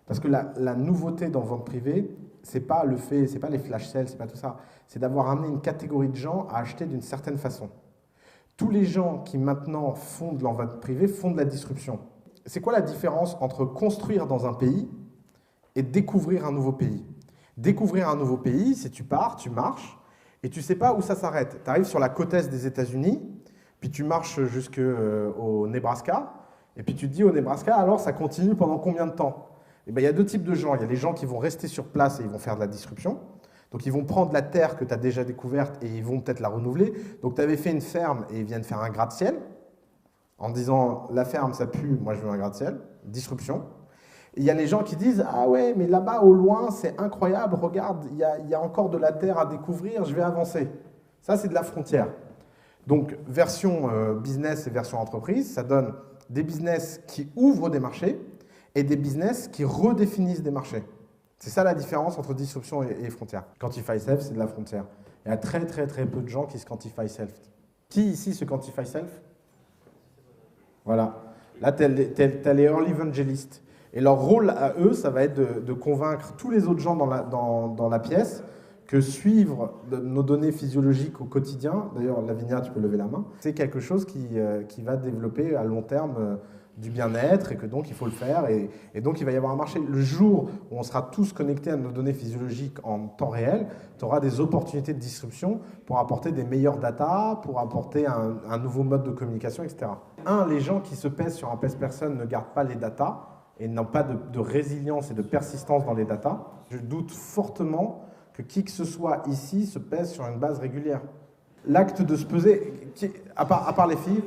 parce que la nouveauté dans vente privée, c'est pas le fait, c'est pas les flash sales, c'est pas tout ça. C'est d'avoir amené une catégorie de gens à acheter d'une certaine façon. Tous les gens qui maintenant font de la vente privée font de la disruption. C'est quoi la différence entre construire dans un pays et découvrir un nouveau pays? Découvrir un nouveau pays, c'est tu pars, tu marches, et tu ne sais pas où ça s'arrête. Tu arrives sur la côte est des États-Unis, puis tu marches jusqu'au Nebraska, et puis tu te dis au Nebraska, alors ça continue pendant combien de temps? Et bien, il y a deux types de gens. Il y a les gens qui vont rester sur place et ils vont faire de la disruption. Donc ils vont prendre la terre que tu as déjà découverte et ils vont peut-être la renouveler. Donc tu avais fait une ferme et ils viennent faire un gratte-ciel, en disant la ferme ça pue, moi je veux un gratte-ciel, disruption. Et il y a les gens qui disent ah ouais mais là-bas au loin c'est incroyable, regarde il y a encore de la terre à découvrir, je vais avancer. Ça c'est de la frontière. Donc version business et version entreprise, ça donne des business qui ouvrent des marchés et des business qui redéfinissent des marchés. C'est ça la différence entre disruption et frontière. Quantify Self c'est de la frontière. Il y a très peu de gens qui se quantify self. Qui ici se quantify self? Voilà. Là, tu as les early evangelists. Et leur rôle à eux, ça va être de convaincre tous les autres gens dans la pièce que suivre nos données physiologiques au quotidien, d'ailleurs, Lavinia, tu peux lever la main, c'est quelque chose qui va développer à long terme du bien-être et que donc il faut le faire. Et donc, il va y avoir un marché. Le jour où on sera tous connectés à nos données physiologiques en temps réel, tu auras des opportunités de disruption pour apporter des meilleures data, pour apporter un nouveau mode de communication, etc. Les gens qui se pèsent sur un pèse-person ne gardent pas les datas et n'ont pas de résilience et de persistance dans les datas. Je doute fortement que qui que ce soit ici se pèse sur une base régulière. L'acte de se peser, à part les filles,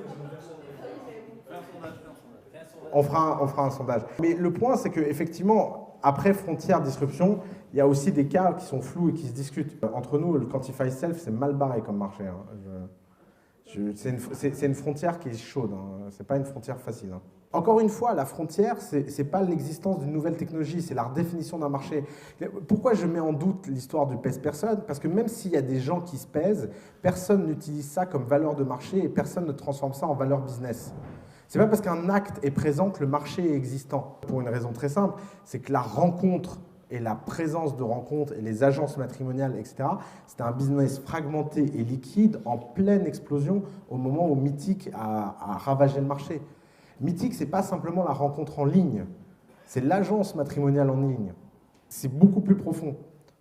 on fera un sondage. Mais le point, c'est qu'effectivement, après frontière, disruption, il y a aussi des cas qui sont flous et qui se discutent. Entre nous, le Quantify Self, c'est mal barré comme marché. C'est une frontière qui est chaude, hein. C'est pas une frontière facile. Hein. Encore une fois, la frontière, c'est pas l'existence d'une nouvelle technologie, c'est la redéfinition d'un marché. Pourquoi je mets en doute l'histoire du pèse-personne? Parce que même s'il y a des gens qui se pèsent, personne n'utilise ça comme valeur de marché et personne ne transforme ça en valeur business. C'est pas parce qu'un acte est présent que le marché est existant. Pour une raison très simple, c'est que la rencontre et la présence de rencontres et les agences matrimoniales, etc., c'était un business fragmenté et liquide en pleine explosion au moment où Mythic a ravagé le marché. Mythic, c'est pas simplement la rencontre en ligne, c'est l'agence matrimoniale en ligne. C'est beaucoup plus profond.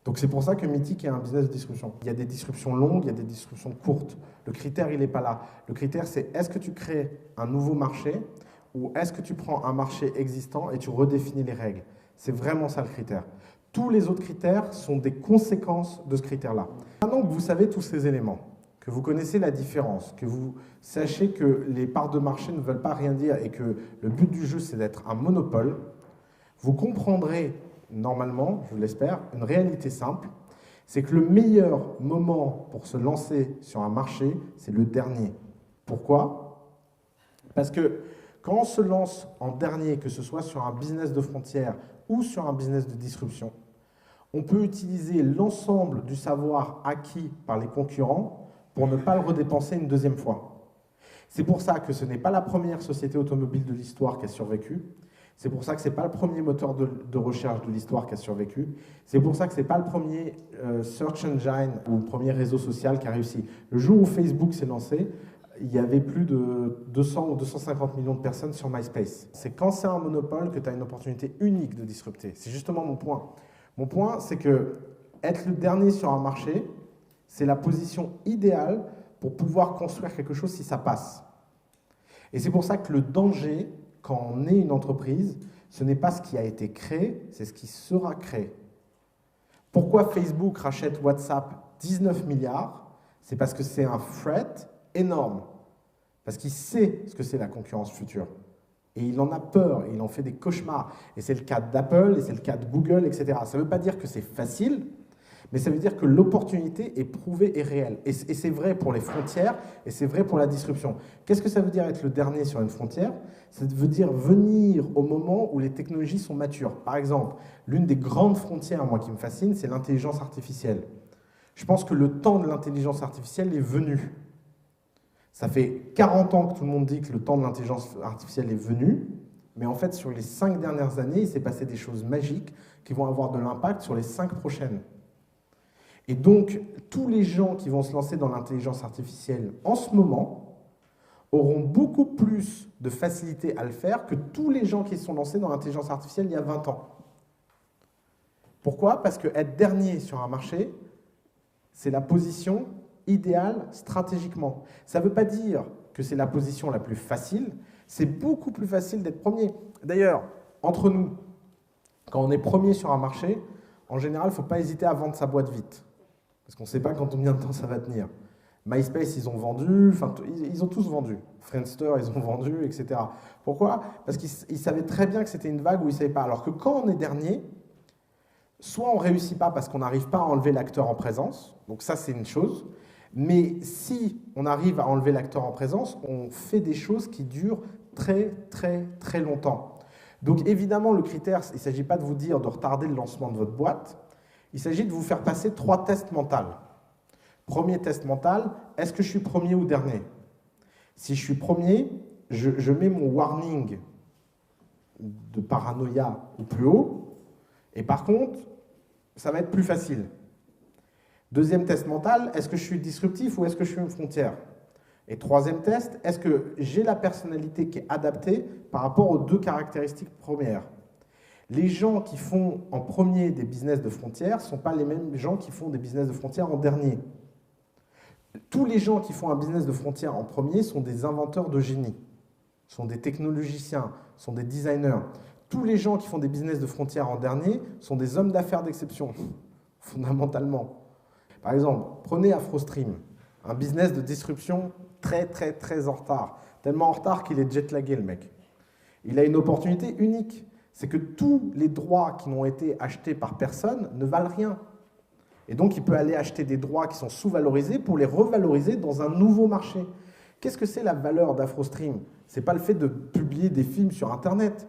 Donc c'est pour ça que Mythic est un business de disruption. Il y a des disruptions longues, il y a des disruptions courtes. Le critère, il n'est pas là. Le critère, c'est est-ce que tu crées un nouveau marché ou est-ce que tu prends un marché existant et tu redéfinis les règles? C'est vraiment ça le critère. Tous les autres critères sont des conséquences de ce critère-là. Maintenant que vous savez tous ces éléments, que vous connaissez la différence, que vous sachez que les parts de marché ne veulent pas rien dire et que le but du jeu, c'est d'être un monopole, vous comprendrez normalement, je l'espère, une réalité simple, c'est que le meilleur moment pour se lancer sur un marché, c'est le dernier. Pourquoi? Parce que quand on se lance en dernier, que ce soit sur un business de frontière ou sur un business de disruption, on peut utiliser l'ensemble du savoir acquis par les concurrents pour ne pas le redépenser une deuxième fois. C'est pour ça que ce n'est pas la première société automobile de l'histoire qui a survécu. C'est pour ça que ce n'est pas le premier moteur de recherche de l'histoire qui a survécu. C'est pour ça que ce n'est pas le premier search engine ou le premier réseau social qui a réussi. Le jour où Facebook s'est lancé, il y avait plus de 200 ou 250 millions de personnes sur MySpace. C'est quand c'est un monopole que tu as une opportunité unique de disrupter. C'est justement mon point. Mon point, c'est que être le dernier sur un marché, c'est la position idéale pour pouvoir construire quelque chose si ça passe. Et c'est pour ça que le danger, quand on est une entreprise, ce n'est pas ce qui a été créé, c'est ce qui sera créé. Pourquoi Facebook rachète WhatsApp 19 milliards? C'est parce que c'est un threat énorme. Parce qu'il sait ce que c'est la concurrence future. Et il en a peur, et il en fait des cauchemars. Et c'est le cas d'Apple, et c'est le cas de Google, etc. Ça ne veut pas dire que c'est facile, mais ça veut dire que l'opportunité est prouvée et réelle. Et c'est vrai pour les frontières, et c'est vrai pour la disruption. Qu'est-ce que ça veut dire être le dernier sur une frontière? Ça veut dire venir au moment où les technologies sont matures. Par exemple, l'une des grandes frontières, moi, qui me fascine, c'est l'intelligence artificielle. Je pense que le temps de l'intelligence artificielle est venu. Ça fait 40 ans que tout le monde dit que le temps de l'intelligence artificielle est venu, mais en fait, sur les 5 dernières années, il s'est passé des choses magiques qui vont avoir de l'impact sur les 5 prochaines. Et donc, tous les gens qui vont se lancer dans l'intelligence artificielle en ce moment auront beaucoup plus de facilité à le faire que tous les gens qui se sont lancés dans l'intelligence artificielle il y a 20 ans. Pourquoi? Parce que être dernier sur un marché, c'est la position idéal stratégiquement. Ça ne veut pas dire que c'est la position la plus facile, c'est beaucoup plus facile d'être premier. D'ailleurs, entre nous, quand on est premier sur un marché, en général, il ne faut pas hésiter à vendre sa boîte vite. Parce qu'on ne sait pas combien de temps ça va tenir. MySpace, ils ont vendu, enfin, ils ont tous vendu. Friendster, ils ont vendu, etc. Pourquoi? Parce qu'ils savaient très bien que c'était une vague où ils ne savaient pas. Alors que quand on est dernier, soit on ne réussit pas parce qu'on n'arrive pas à enlever l'acteur en présence, donc ça c'est une chose, mais si on arrive à enlever l'acteur en présence, on fait des choses qui durent très très très longtemps. Donc évidemment le critère, il ne s'agit pas de vous dire de retarder le lancement de votre boîte, il s'agit de vous faire passer 3 tests mentaux. Premier test mental, est-ce que je suis premier ou dernier? Si je suis premier, je mets mon warning de paranoïa au plus haut, et par contre, ça va être plus facile. Deuxième test mental, est-ce que je suis disruptif ou est-ce que je suis une frontière? Et troisième test, est-ce que j'ai la personnalité qui est adaptée par rapport aux 2 caractéristiques premières? Les gens qui font en premier des business de frontières ne sont pas les mêmes gens qui font des business de frontières en dernier. Tous les gens qui font un business de frontières en premier sont des inventeurs de génie, sont des technologiciens, sont des designers. Tous les gens qui font des business de frontières en dernier sont des hommes d'affaires d'exception, fondamentalement. Par exemple, prenez AfroStream, un business de disruption très très très en retard. Tellement en retard qu'il est jetlagué, le mec. Il a une opportunité unique. C'est que tous les droits qui n'ont été achetés par personne ne valent rien. Et donc, il peut aller acheter des droits qui sont sous-valorisés pour les revaloriser dans un nouveau marché. Qu'est-ce que c'est la valeur d'AfroStream? Ce n'est pas le fait de publier des films sur Internet.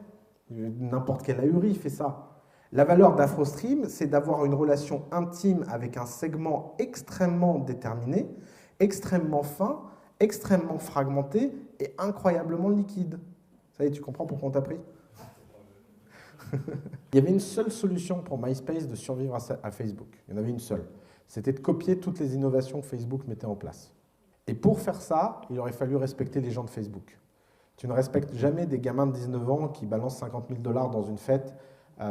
N'importe quel ahuri fait ça. La valeur d'AfroStream, c'est d'avoir une relation intime avec un segment extrêmement déterminé, extrêmement fin, extrêmement fragmenté et incroyablement liquide. Ça y est, tu comprends pourquoi on t'a pris? Il y avait une seule solution pour MySpace de survivre à Facebook. Il y en avait une seule. C'était de copier toutes les innovations que Facebook mettait en place. Et pour faire ça, il aurait fallu respecter les gens de Facebook. Tu ne respectes jamais des gamins de 19 ans qui balancent 50 000 $ dans une fête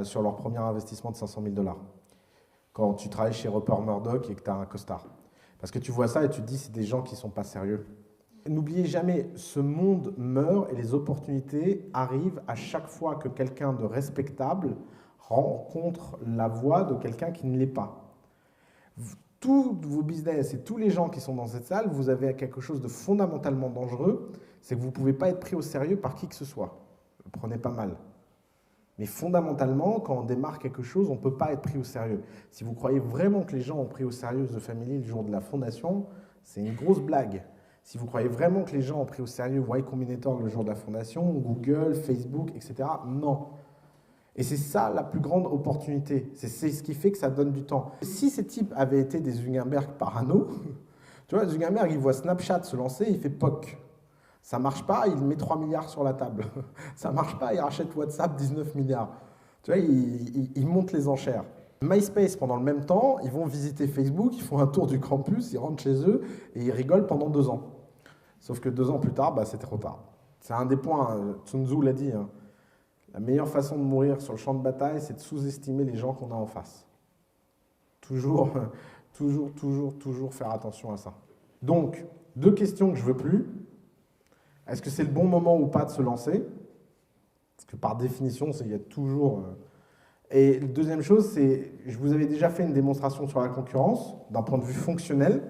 sur leur premier investissement de 500 000 $. Quand tu travailles chez Rupert Murdoch et que tu as un costard. Parce que tu vois ça et tu te dis, c'est des gens qui ne sont pas sérieux. N'oubliez jamais, ce monde meurt et les opportunités arrivent à chaque fois que quelqu'un de respectable rencontre la voie de quelqu'un qui ne l'est pas. Tous vos business et tous les gens qui sont dans cette salle, vous avez quelque chose de fondamentalement dangereux, c'est que vous ne pouvez pas être pris au sérieux par qui que ce soit. Le prenez pas mal. Mais fondamentalement, quand on démarre quelque chose, on ne peut pas être pris au sérieux. Si vous croyez vraiment que les gens ont pris au sérieux The Family le jour de la fondation, c'est une grosse blague. Si vous croyez vraiment que les gens ont pris au sérieux Y Combinator le jour de la fondation, Google, Facebook, etc., non. Et c'est ça la plus grande opportunité. C'est ce qui fait que ça donne du temps. Si ces types avaient été des Zuckerberg parano, tu vois, Zuckerberg, il voit Snapchat se lancer, il fait POC. Ça ne marche pas, il met 3 milliards sur la table. Ça ne marche pas, il rachète WhatsApp 19 milliards. Tu vois, il monte les enchères. MySpace, pendant le même temps, ils vont visiter Facebook, ils font un tour du campus, ils rentrent chez eux et ils rigolent pendant 2 ans. Sauf que 2 ans plus tard, bah, c'était trop tard. C'est un des points, Sun Tzu l'a dit, hein. La meilleure façon de mourir sur le champ de bataille, c'est de sous-estimer les gens qu'on a en face. Toujours faire attention à ça. Donc, 2 questions que je ne veux plus. Est-ce que c'est le bon moment ou pas de se lancer? Parce que par définition, il y a toujours... Et la deuxième chose, c'est, je vous avais déjà fait une démonstration sur la concurrence, d'un point de vue fonctionnel.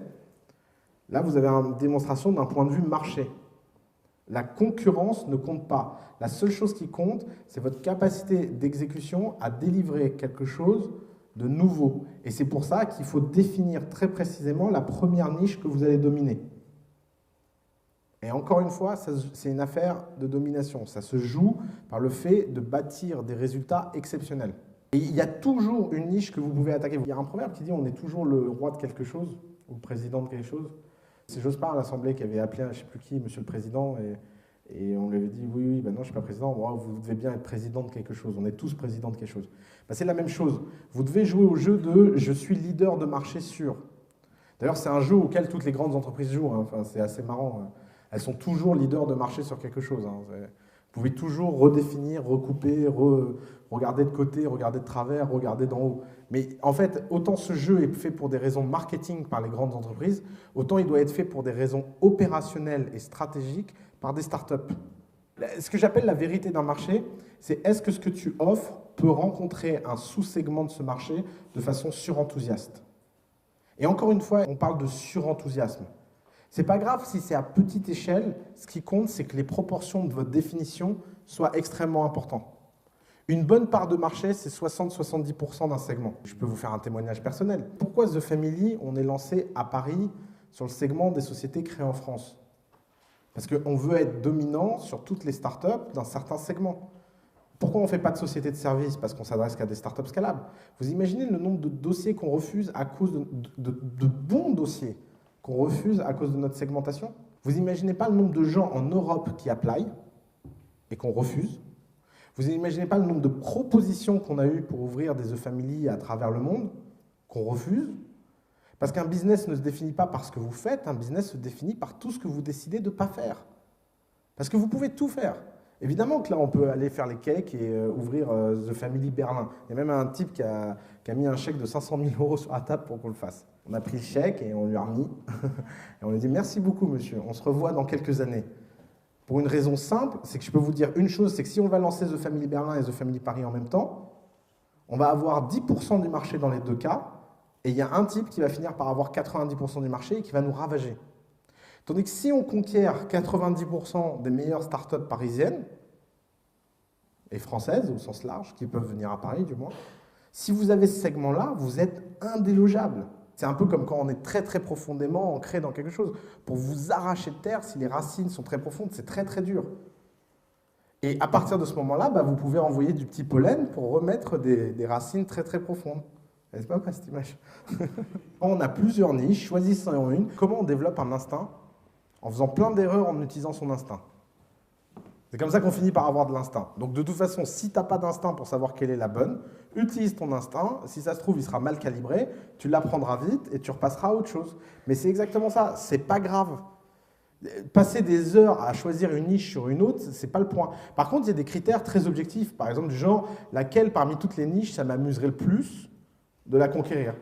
Là, vous avez une démonstration d'un point de vue marché. La concurrence ne compte pas. La seule chose qui compte, c'est votre capacité d'exécution à délivrer quelque chose de nouveau. Et c'est pour ça qu'il faut définir très précisément la première niche que vous allez dominer. Et encore une fois, c'est une affaire de domination. Ça se joue par le fait de bâtir des résultats exceptionnels. Et il y a toujours une niche que vous pouvez attaquer. Il y a un proverbe qui dit on est toujours le roi de quelque chose, ou le président de quelque chose. C'est Jospin à l'Assemblée qui avait appelé, je ne sais plus qui, Monsieur le Président, et on lui avait dit oui, ben non, je ne suis pas président, moi, vous devez bien être président de quelque chose, on est tous présidents de quelque chose. Ben, c'est la même chose. Vous devez jouer au jeu de je suis leader de marché sûr. D'ailleurs, c'est un jeu auquel toutes les grandes entreprises jouent, hein. Enfin, c'est assez marrant, hein. Elles sont toujours leaders de marché sur quelque chose, hein. Vous pouvez toujours redéfinir, recouper, regarder de côté, regarder de travers, regarder d'en haut. Mais en fait, autant ce jeu est fait pour des raisons marketing par les grandes entreprises, autant il doit être fait pour des raisons opérationnelles et stratégiques par des startups. Ce que j'appelle la vérité d'un marché, c'est est-ce que ce que tu offres peut rencontrer un sous-segment de ce marché de façon surenthousiaste. Et encore une fois, on parle de surenthousiasme. C'est pas grave si c'est à petite échelle, ce qui compte, c'est que les proportions de votre définition soient extrêmement importantes. Une bonne part de marché, c'est 60-70% d'un segment. Je peux vous faire un témoignage personnel. Pourquoi The Family, on est lancé à Paris sur le segment des sociétés créées en France? Parce qu'on veut être dominant sur toutes les startups d'un certain segment. Pourquoi on ne fait pas de société de services? Parce qu'on s'adresse qu'à des startups scalables. Vous imaginez le nombre de dossiers qu'on refuse à cause de bons dossiers qu'on refuse à cause de notre segmentation? Vous n'imaginez pas le nombre de gens en Europe qui apply et qu'on refuse? Vous n'imaginez pas le nombre de propositions qu'on a eues pour ouvrir des The Family à travers le monde qu'on refuse? Parce qu'un business ne se définit pas par ce que vous faites, un business se définit par tout ce que vous décidez de ne pas faire. Parce que vous pouvez tout faire. Évidemment que là, on peut aller faire les cakes et ouvrir The Family Berlin. Il y a même un type qui a mis un chèque de 500 000 € sur la table pour qu'on le fasse. On a pris le chèque et on lui a remis. Et on lui a dit « Merci beaucoup, monsieur. On se revoit dans quelques années. » Pour une raison simple, c'est que je peux vous dire une chose, c'est que si on va lancer The Family Berlin et The Family Paris en même temps, on va avoir 10% du marché dans les 2 cas, et il y a un type qui va finir par avoir 90% du marché et qui va nous ravager. Tandis que si on conquiert 90% des meilleures startups parisiennes, et françaises au sens large, qui peuvent venir à Paris du moins, si vous avez ce segment-là, vous êtes indélogeable. C'est un peu comme quand on est très très profondément ancré dans quelque chose. Pour vous arracher de terre, si les racines sont très profondes, c'est très très dur. Et à partir de ce moment-là, bah, vous pouvez envoyer du petit pollen pour remettre des racines très très profondes. C'est pas cette image. On a plusieurs niches, choisissons une. Comment on développe un instinct? En faisant plein d'erreurs en utilisant son instinct. C'est comme ça qu'on finit par avoir de l'instinct. Donc de toute façon, si tu n'as pas d'instinct pour savoir quelle est la bonne, utilise ton instinct. Si ça se trouve, il sera mal calibré, tu l'apprendras vite et tu repasseras à autre chose. Mais c'est exactement ça, c'est pas grave. Passer des heures à choisir une niche sur une autre, c'est pas le point. Par contre, il y a des critères très objectifs. Par exemple, du genre, laquelle parmi toutes les niches, ça m'amuserait le plus de la conquérir.